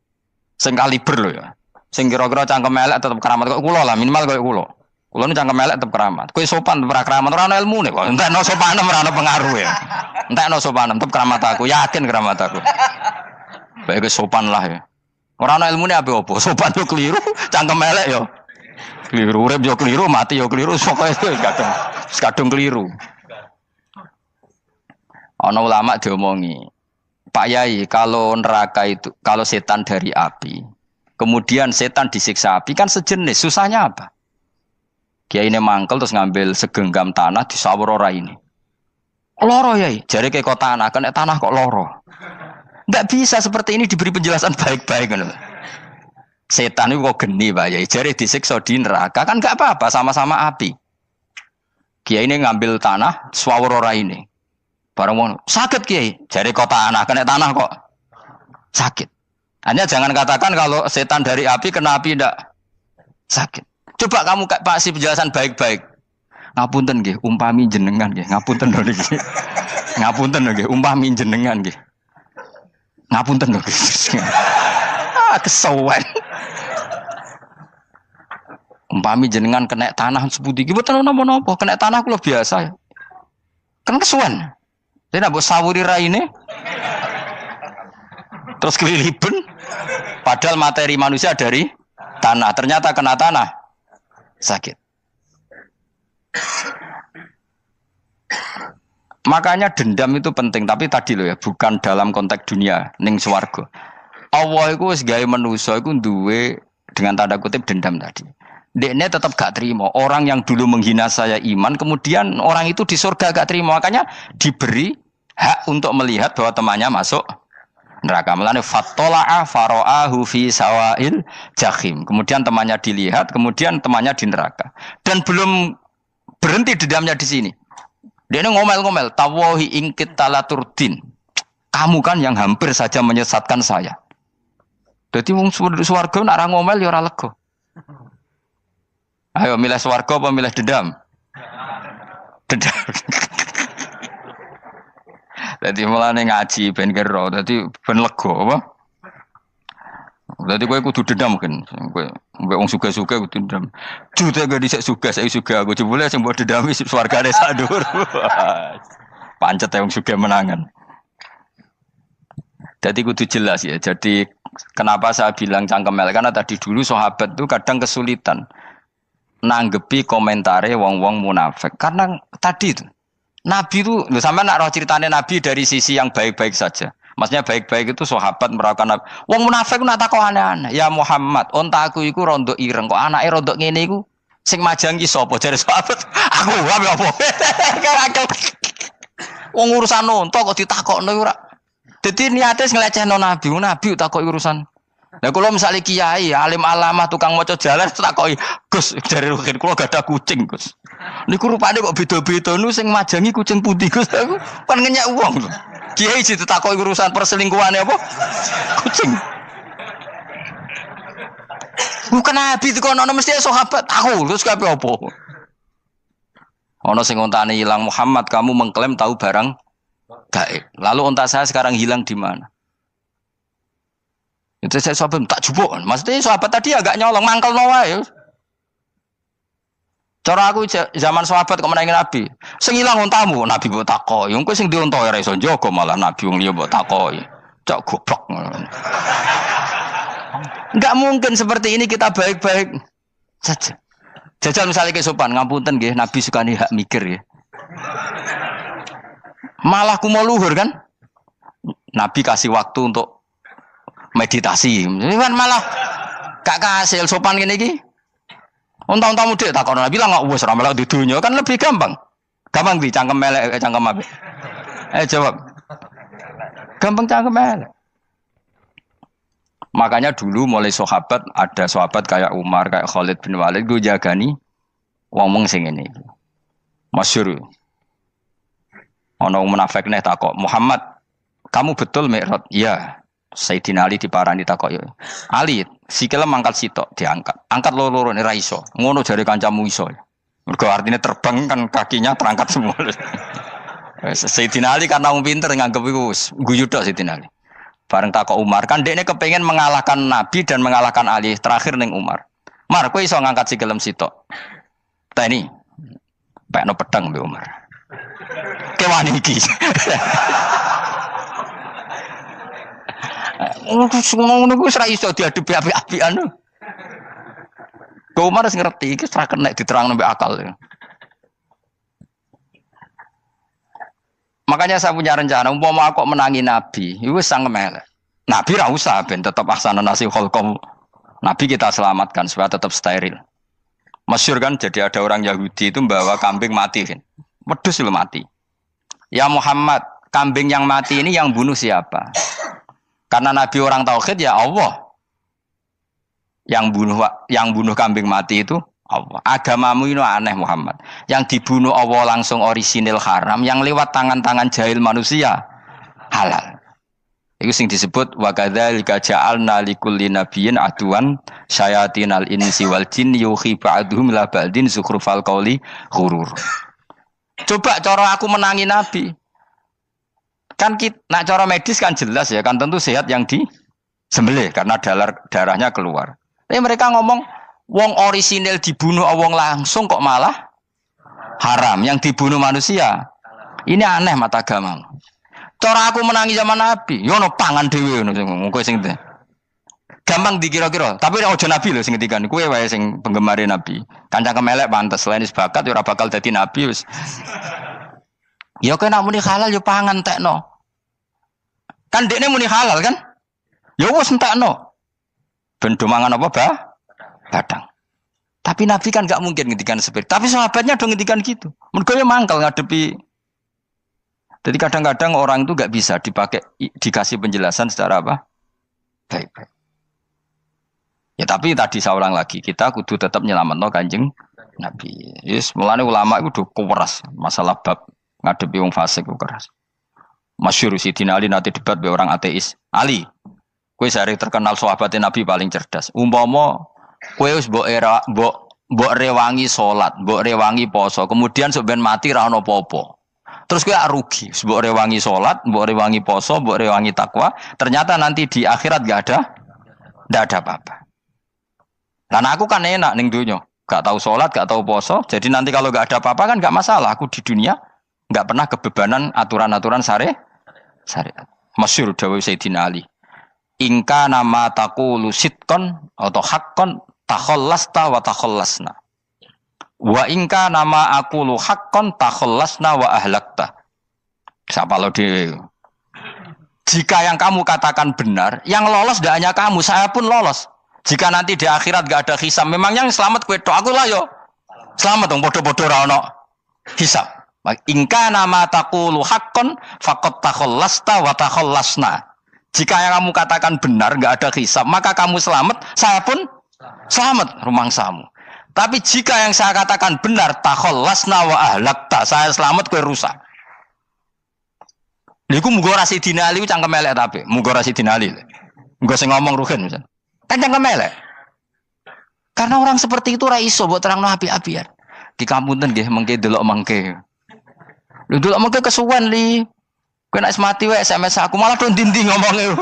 Sing kaliber lho ya. Sing kira-kira cangkem elek tetep keramat kok kula lah minimal kaya kula. Kulo nu cangkem elek tetep keramat. Kowe sopan ora keramat ora ana ilmune kok. Entekno sopan ora ana pengaruh ya. Entekno sopan tetep keramat aku, yakin keramat aku. Baik kowe sopan lah ya. Ora ana ilmune apa-apa. Sopan yo keliru, cangkem elek yo keliru, urip yo keliru, mati yo keliru, pokoke kadung keliru. Ana ulama diomongi, "Pak Yai, kalau neraka itu kalau setan dari api, kemudian setan disiksa api kan sejenis, susahnya apa?" Kiai ini mangkel terus ngambil segenggam tanah di sawur ora ini. Loro Yai, jare ke kota tanah, kena tanah kok loro. Enggak bisa seperti ini diberi penjelasan baik-baik kan. Setan itu kok geni Pak Yai, jare disiksa di neraka kan enggak apa-apa, sama-sama api. Kiai ini ngambil tanah sawur ora ini. Barang mau sakit Kiai, jare kota tanah, kena tanah kok sakit. Hanya jangan katakan kalau setan dari api kena api enggak sakit. Coba kamu kasih penjelasan baik-baik. Ngapunten nggih, umpami jenengan nggih. Ngapunten lho niki. Ngapunten lho nggih, umpami jenengan nggih. Ngapunten lho nggih. Kesuwen. Umpami jenengan kena tanah sepundi iki mboten napa-napa, kena tanah kula biasa ya. Kan kesuwen. Dene mbok sawuri raine. Terus keliliben. Padahal materi manusia dari tanah, ternyata kena tanah sakit. Makanya dendam itu penting, tapi tadi loh ya, bukan dalam konteks dunia ning swarga. Allah iku wis gawe manusa iku duwe dengan tanda kutip dendam tadi. Dekne tetap gak terima. Orang yang dulu menghina saya iman, kemudian orang itu di surga gak terima. Makanya diberi hak untuk melihat bahwa temannya masuk neraka. Melane fattola'a fara'ahu fi sawail jahim. Kemudian temannya dilihat, kemudian temannya di neraka. Dan belum berhenti dendamnya di sini. Dia ngomel-ngomel, tawahi ingkit talaturdin. Kamu kan yang hampir saja menyesatkan saya. Jadi wong swarga nak ngomel ya ora lega. Ayo milih swarga apa milih dendam? Dendam. Jadi mulane ngaji ben kero, dadi ben lega apa? Dadi kowe kudu dendam kan. Kowe mbek wong sugih-sugih kudu dendam. Jute gak dhisik sugih, saiki sugih aku jebule sing mbok dendami swargane sak dhuwur. Pancet wong sugih menangan. Jadi kudu jelas ya. Jadi kenapa saya bilang cangkem elek karena tadi dulu sahabat itu kadang kesulitan nanggepi komentare wong-wong munafik. Karena tadi itu Nabi itu, sama nak roh ceritanya Nabi dari sisi yang baik-baik saja. Maksudnya baik-baik itu sahabat merawakan Nabi. Wong munafik nak takok aneh-aneh. Ya Muhammad, ontaku iku rondo ireng kok anake rondo ngene iku sing majang ki sapa jare sahabat. Aku wae apa. Wong urusan onto kok ditakokno ora. Dadi niate nglecehno Nabi, Nabi takoki urusan. Lah kula misale kiai, alim alamah tukang maca jalan takoki, "Gus, jare rugen kula gak ada kucing, Gus." Niku rupane kok beda-beda nu sing majangi kucing putih, Gus. Aku kan ngenyek wong lho. Kiai ditakoki urusan perselingkuhane apa? Kucing. Bukan Nabi dikono mesti sahabat. Aku terus kabeh apa? Ono sing ontane ilang, Muhammad kamu mengklaim tahu barang gaib. Lalu onta saya sekarang hilang di mana? Itu saya sahabat tak jupuk. Maksudnya sahabat tadi agak nyolong mangkel wae. Cara aku zaman sahabat kok menangi Nabi. Sing ilang ontamu, Nabi mbok takoki. Wong kowe sing diunta ora iso njaga malah Nabi wong liya mbok takoki. Cok goblok. Enggak mungkin seperti ini kita baik-baik saja. Jajal misalnya ke sopan, ngapunten nggih, Nabi sukani hak mikir ya. Malah kumo luhur kan? Nabi kasih waktu untuk meditasi. Kan malah gak kasil sopan ngene iki. Unta-unta mudik takono Nabi lah gak wis ora melok di dunya kan lebih gampang. Gampang di cangkem melek cangkem apik. Jawab. Gampang cangkem melek. Makanya dulu mulai sahabat, ada sahabat kayak Umar, kayak Khalid bin Walid itu jagani wong sing ngene iki. Masyhur. Ana wong munafik neh takok, "Muhammad, kamu betul Mi'raj?" "Iya." Sayyidina Ali diparani takok ya. "Ali, sikile mangkat sitok diangkat. Angkat loro-loro ora iso." Ngono jare kancamu iso. Mergo artine terbang kan kakinya terangkat semua. Sayyidina Ali karena wong pinter nganggep iku guyu tok Sayyidina Ali. Bareng takok Umar, kan dekne kepengen mengalahkan Nabi dan mengalahkan Ali. Terakhir ning Umar. "Mar, kowe iso ngangkat sikilem sitok." "Teni." Pekno pedang mbek Umar. Kewan iki. Ngono ku ora iso diadepi api-apian. Kok Umar wis ngerti iki ora kena diterangno mbek akal. Makanya saya punya rencana, umpama aku menangi Nabi, itu sangat melek. Nabi ra usah ben tetap ahsana nasi kholqom. Nabi kita selamatkan supaya tetap steril. Masyhur kan, jadi ada orang Yahudi itu membawa kambing mati kan. Wedhus itu mati. "Ya Muhammad, kambing yang mati ini yang bunuh siapa?" Karena Nabi orang tauhid ya Allah. Yang bunuh kambing mati itu Allah. Agamamu ini aneh Muhammad. Yang dibunuh Allah langsung orisinil haram, yang lewat tangan-tangan jahil manusia halal. Itu sing disebut wa kadzalika ja'alna likulli nabiyyin aduwan syayatinal insi wal jin yuhi ba'dhum la ba'din zukhrufal qauli ghurur. Coba cara aku menangi Nabi. Kan nak cara medis kan jelas ya, kan tentu sehat yang disembelih karena darahnya keluar. Tapi mereka ngomong wong orisinil dibunuh wong langsung kok malah haram yang dibunuh manusia. Ini aneh mata agama. Cara aku menangi zaman Nabi, yo no pangan dhewe ngono kowe sing gampang dikira-kira. Tapi ojo Nabi lho sing ngendikan, kowe wae sing penggemar Nabi. Kancang kemelek pantes selain bakat yo ora bakal dadi nabi wis. Ya kena muni halal yo pangan tekno. Kan dekne muni halal kan? Ya wis entekno. Ben do mangan apa, Badang. Tapi Nabi kan gak mungkin ngendikan seperti. Tapi sahabatnya dong ngendikan gitu. Mergo yo mangkel ngadepi. Jadi kadang-kadang orang itu gak bisa dikasih penjelasan secara apa? Baik-baik. Ya tapi tadi saya ulang lagi, kita kudu tetap nyelametno Kanjeng Nabi. Yes, mulane ulama itu udah keras masalah bab ngadepi wong fasik itu keras. Masyhur Sidina Ali nanti debat be orang ateis. Ali, kowe sehari terkenal sahabatnya Nabi paling cerdas. Umpama Kowe wis mbok rewangi salat, mbok rewangi poso, kemudian sok ben mati ra ono apa-apa. Terus kowe rugi, mbok rewangi salat, mbok rewangi poso, mbok rewangi takwa, ternyata nanti di akhirat ndak ada apa-apa. Lan aku kan enak ning donya, gak tahu salat, gak tahu poso, jadi nanti kalau gak ada apa-apa kan gak masalah. Aku di dunia gak pernah kebebanan aturan-aturan syariat. Masyhur dawuh Sayyidina Ali. Ingka nama taqulu sidqan atau haqqan takhallasta wa takhallasna. Wa ingka nama aqulu haqqan takhallasna wa ahlakta. Siapa lo di? Jika yang kamu katakan benar, yang lolos tidak hanya kamu, saya pun lolos. Jika nanti di akhirat gak ada hisab, memangnya yang selamat kowe tok, aku lah yo. Selamat dong, bodoh-bodoh ra ono hisab. Ingka nama taqulu haqqan faqad takhallasta wa takhallasna. Jika yang kamu katakan benar, gak ada hisab, maka kamu selamat, saya pun selamat rumangsamu. Tapi jika yang saya katakan benar, takhallasna wa ahlakta, saya selamat kowe rusak. Iku muga Rasidina Ali cangkem elek tapi, muga Rasidina Ali. Muga sing ngomong Ruhin misal. Kan cangkem elek. Karena orang seperti itu ra iso mbok terangno api-apian. Di kampunten nggih mengke delok mengke. Lho delok mengke kesuwen li. Kowe nek mati wae SMS aku malah do ndindi ngomongnya.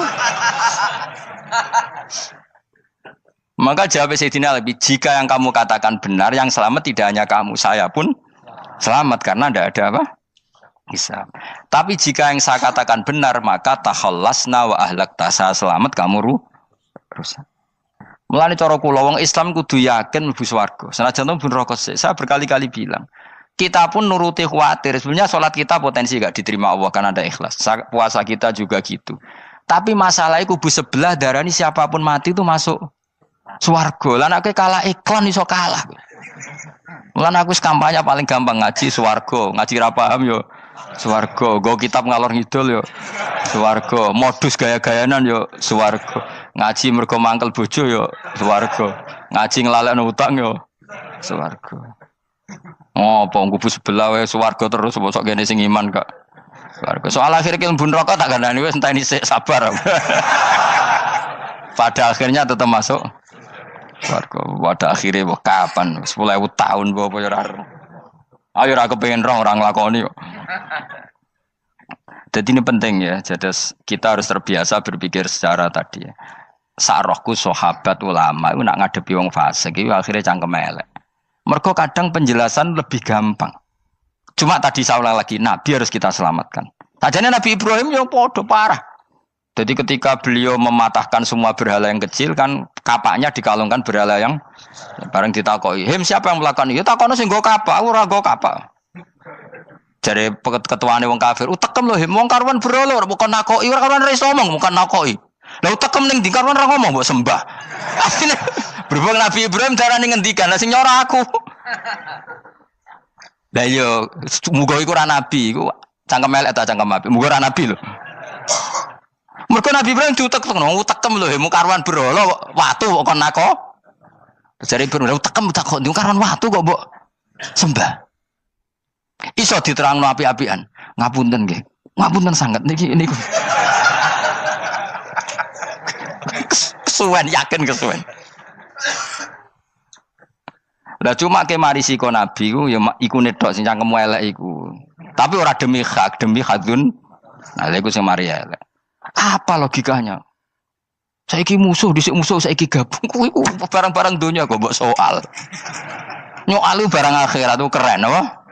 Maka jawab Sayyidina Ali, jika yang kamu katakan benar, yang selamat tidak hanya kamu, saya pun selamat karena tidak ada apa? Hisab. Tapi jika yang saya katakan benar, maka takhallasna wa ahlakta, saya selamat, kamu rusak. Mulane cara kula wong Islam kudu yakin mlebu swarga. Senajan to pun rokok sik. Saya berkali-kali bilang, kita pun nuruti khawatir. Sebenarnya sholat kita potensi gak diterima Allah karena ada ikhlas. Puasa kita juga gitu. Tapi masalahnya kubu sebelah darani siapapun mati itu masuk swarga. Lan aku kalah iklan iso kalah. Lan aku kampanye paling gampang ngaji swarga, ngaji ra paham yo swarga, go kitab ngalor ngidul yo swarga, modus gaya-gayanan yo swarga. Ngaji mergo mangkel bojo yo swarga. Ngaji nglalekno utang yo swarga. Oh, apa kubu sebelah wae swarga terus bosok kene sing iman kak. Swarga. Soal akhir ki mlebu neraka tak gandani wis enteni sik sabar. Pada akhirnya tetap masuk swarga. Pada akhirnya kapan? 10.000 tahun apa ya ora. Ayo ora kepengin orang lakoni kok. Jadi ini penting ya. Jadi kita harus terbiasa berpikir secara tadi ya. Sarohku sahabat ulama itu nak ngadepi wong fasik itu akhirnya cangkem elek. Mergo kadang penjelasan lebih gampang. Cuma tadi saya ulang lagi, Nabi harus kita selamatkan. Sajane Nabi Ibrahim yang podo parah. Jadi ketika beliau mematahkan semua berhala yang kecil kan kapaknya dikalungkan berhala yang bareng ditakoi. Hem siapa yang melakukan itu? Takono sing nggo kapak, ora nggo kapak. Jare ketuane wong kafir, utekem lho hem wong karuan berhala bukan nakoki, ora karuan iso ngomong, bukan nakoki. Lah utekem ning ndi karuan ora ngomong mbok sembah. Asline berhubung Nabi Ibrahim darane ngendikan, lah sing nyora aku. Lah yo muga iku ora nabi, iku cangkem elek ta cangkem apik. Muga ora nabi lho. Mergo Nabi Ibrahim diutek-utek, utekem lho hemu karuan berhala watu kok kon nako. Jare Ibrahim utekem tak kok karuan watu kok mbok sembah. Iso diterangno api-apian. Ngapunten nggih. Ngapunten sanget niki niku. Kesuwen yakin kesuwen. Lah cuma ke marisiko Nabi ku ya iku nedok sing cangkemmu elek iku. Tapi ora demi hak, demi hadun. Nah lha iku sing mari elek. Apa logikanya? Saiki musuh, dhisik musuh saiki gabung. Kuwi ku barang-barang donya kok mbok soal. Nyoal barang akhirat itu keren apa?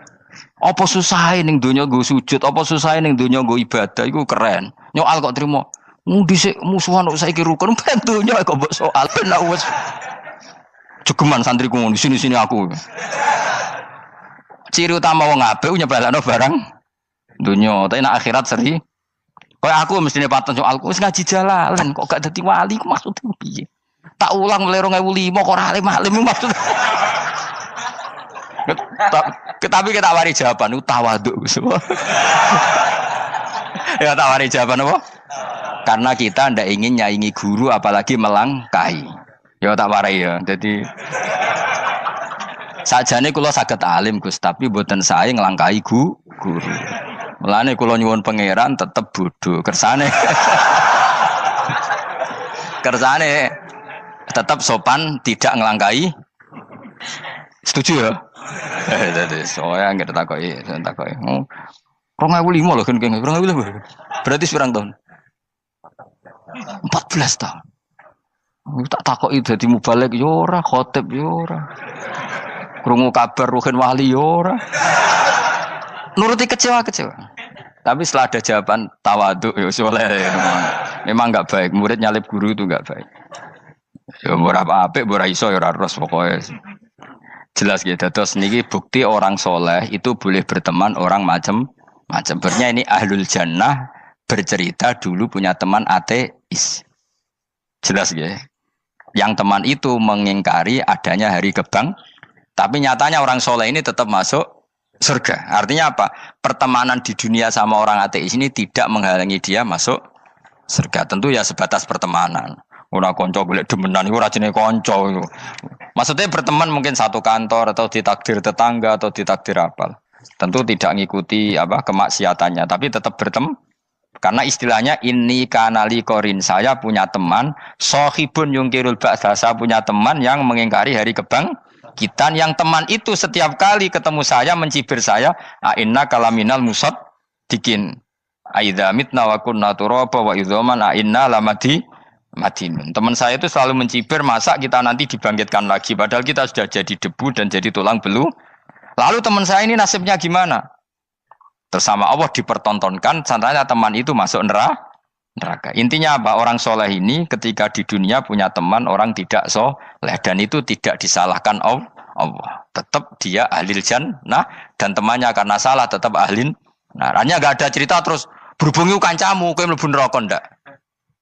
Apa susah ning donya nggo sujud, apa susah ning donya nggo ibadah iku keren. Nyoal kok trimo. Dhisik musuhan kok saiki rukun ben donya kok mbok soal. Ben wis jegeman santriku ngono sini-sini aku. Ciri utama wong apik nyebalakno barang donya, tapi nek akhirat seri. Kayak aku mestine paten soalku wis ngaji jalalan kok gak dadi wali ku maksudnya piye? Tak ulang mulai 2005 kok ora alim-alim maksud. Tapi kita wari jawaban tawadhu. Ya tak wari jawaban apa? Karena kita ndak ingin nyaingi guru apalagi melangkai. Ya tak warai ya. Jadi sajane kula saged alim Gus, tapi mboten sae nglangkai guru. Mulane kula nyuwun pangeran tetep bodoh kersane. Kersane tetap sopan, tidak ngelangkai. Setuju ya? Jadi soalnya nggak takoi. 2005 loh kan 2005. Berarti seberang tahun? 14 tahun. Tak takoi dadi mubalek yo ora, khotib yo ora. Krungu kabar Ruhin Wali yo ora. Nuruti kecewa. Tapi setelah ada jawaban tawadhu ya soleh. Memang enggak baik. Murid nyalip guru itu enggak baik. Ya ora apik, ora iso ya ora terus pokoknya. Jelas gitu. Terus niki bukti orang soleh itu boleh berteman orang macam-macam. Berarti ini ahlul jannah bercerita dulu punya teman ateis. Jelas gitu. Yang teman itu mengingkari adanya hari kebang. Tapi nyatanya orang soleh ini tetap masuk surga. Artinya apa? Pertemanan di dunia sama orang ateis ini tidak menghalangi dia masuk surga. Tentu ya sebatas pertemanan. Ora konco golek demenan iku ora jenenge konco iku. Maksudnya berteman mungkin satu kantor atau ditakdir tetangga atau ditakdir apa. Tentu tidak ngikuti kemaksiatannya, tapi tetap berteman. Karena istilahnya ini kanali korin, saya punya teman sohibun yungkirul ba'sa, saya punya teman yang mengingkari hari kebangkitan, yang teman itu setiap kali ketemu saya mencibir saya, inna kalaminal musad dikin aidza mitna wa kunna turaba wa idzaman inna lamadi madinun. Teman saya itu selalu mencibir, masa kita nanti dibangkitkan lagi padahal kita sudah jadi debu dan jadi tulang beluh. Lalu teman saya ini nasibnya gimana? Tersama Allah dipertontonkan, sananya teman itu masuk neraka. Intinya apa? Orang soleh ini ketika di dunia punya teman orang tidak soleh, dan itu tidak disalahkan Allah. Tetap dia ahlil jannah, dan temannya karena salah tetap ahlin. Nah, hanya nggak ada cerita terus berhubungi kancamu, kowe mlebu neraka ndak.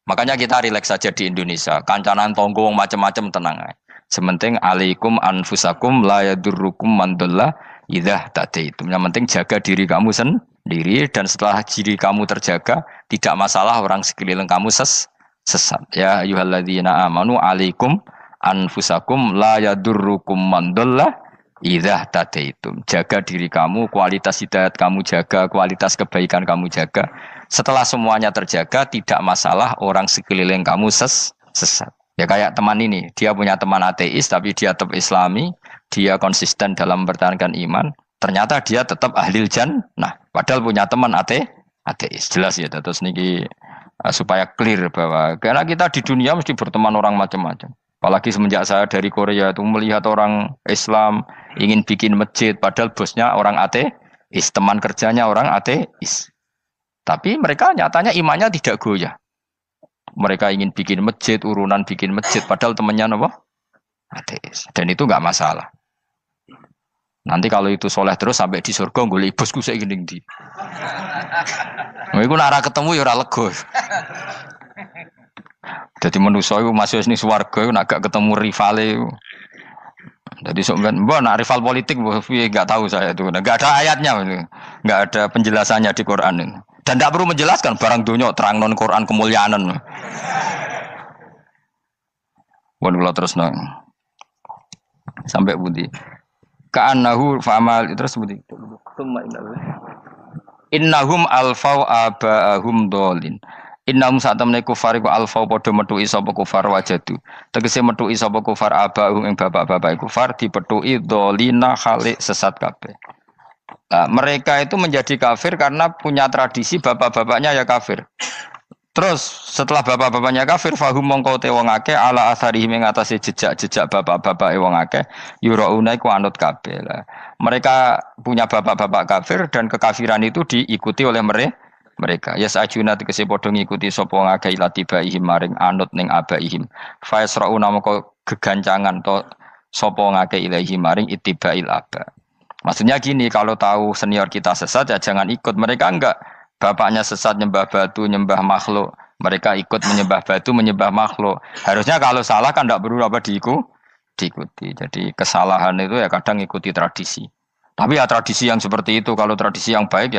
Makanya kita rileks saja di Indonesia. Kancanan tonggo macam-macam tenang aja. Sementing alaikum anfusakum la yadurrukum man dhalla idza tadaitum. Yang penting jaga diri kamu sendiri, dan setelah diri kamu terjaga, tidak masalah orang sekeliling kamu sesat. Ya ayyuhalladzina amanu alaikum anfusakum la yadurrukum man dhalla idza tadaitum. Jaga diri kamu, kualitas hidayat kamu jaga, kualitas kebaikan kamu jaga. Setelah semuanya terjaga, tidak masalah orang sekeliling kamu sesat. Ya kayak teman ini, dia punya teman ateis tapi dia tetap islami, dia konsisten dalam mempertahankan iman, ternyata dia tetap ahlil jannah, padahal punya teman ateis. Jelas ya, terus niki supaya clear bahwa karena kita di dunia mesti berteman orang macam-macam. Apalagi semenjak saya dari Korea itu melihat orang Islam ingin bikin masjid, padahal bosnya orang ateis, teman kerjanya orang ateis. Tapi mereka nyatanya imannya tidak goyah. Mereka ingin bikin masjid, urunan bikin masjid, padahal temannya apa? Ateis. Dan itu enggak masalah. Nanti kalau itu soleh terus sampai di surga, golek bosku saya gini di. Iku nara ketemu ya ora lega. Jadi manusia itu masih ini swarga, agak ketemu rivale. Jadi sebenarnya, nak rival politik, nggak tahu saya itu, nggak ada ayatnya, nggak ada penjelasannya di Quran ini. Dan tidak perlu menjelaskan barang dunia terang non Quran kemuliaan. Bukan kalau terus nang sampai budi. Ka'annahu fa'amal terus budi. Innahum alfau aba'ahum dolin. Innahum satamne kufar iku alfau padha metuki sapa kufar wajadu. Tegese metuki sapa kufar aba'ahum ing bapak-bapak kufar dipethuki dolina khalik sesat kabeh. Nah, mereka itu menjadi kafir karena punya tradisi bapak-bapaknya ya kafir. Terus setelah bapak-bapaknya kafir, fahum mongko te wong akeh ala asarihi ing atase jejak-jejak bapak-bapak wong akeh yurauna iku anut kabeh. Mereka punya bapak-bapak kafir dan kekafiran itu diikuti oleh mereka. Ya sajuna tegese padha ngikuti sapa wong akeh latibaihim maring anut ning abaihim. Fa yasrauna mongko gegancangan to sapa wong akeh ilahi maring ittibail aba. Maksudnya gini, kalau tahu senior kita sesat ya jangan ikut. Mereka enggak, bapaknya sesat nyembah batu, nyembah makhluk. Mereka ikut menyembah batu, menyembah makhluk. Harusnya kalau salah kan enggak perlu diikuti. Jadi kesalahan itu ya kadang ikuti tradisi. Tapi ya tradisi yang seperti itu, kalau tradisi yang baik ya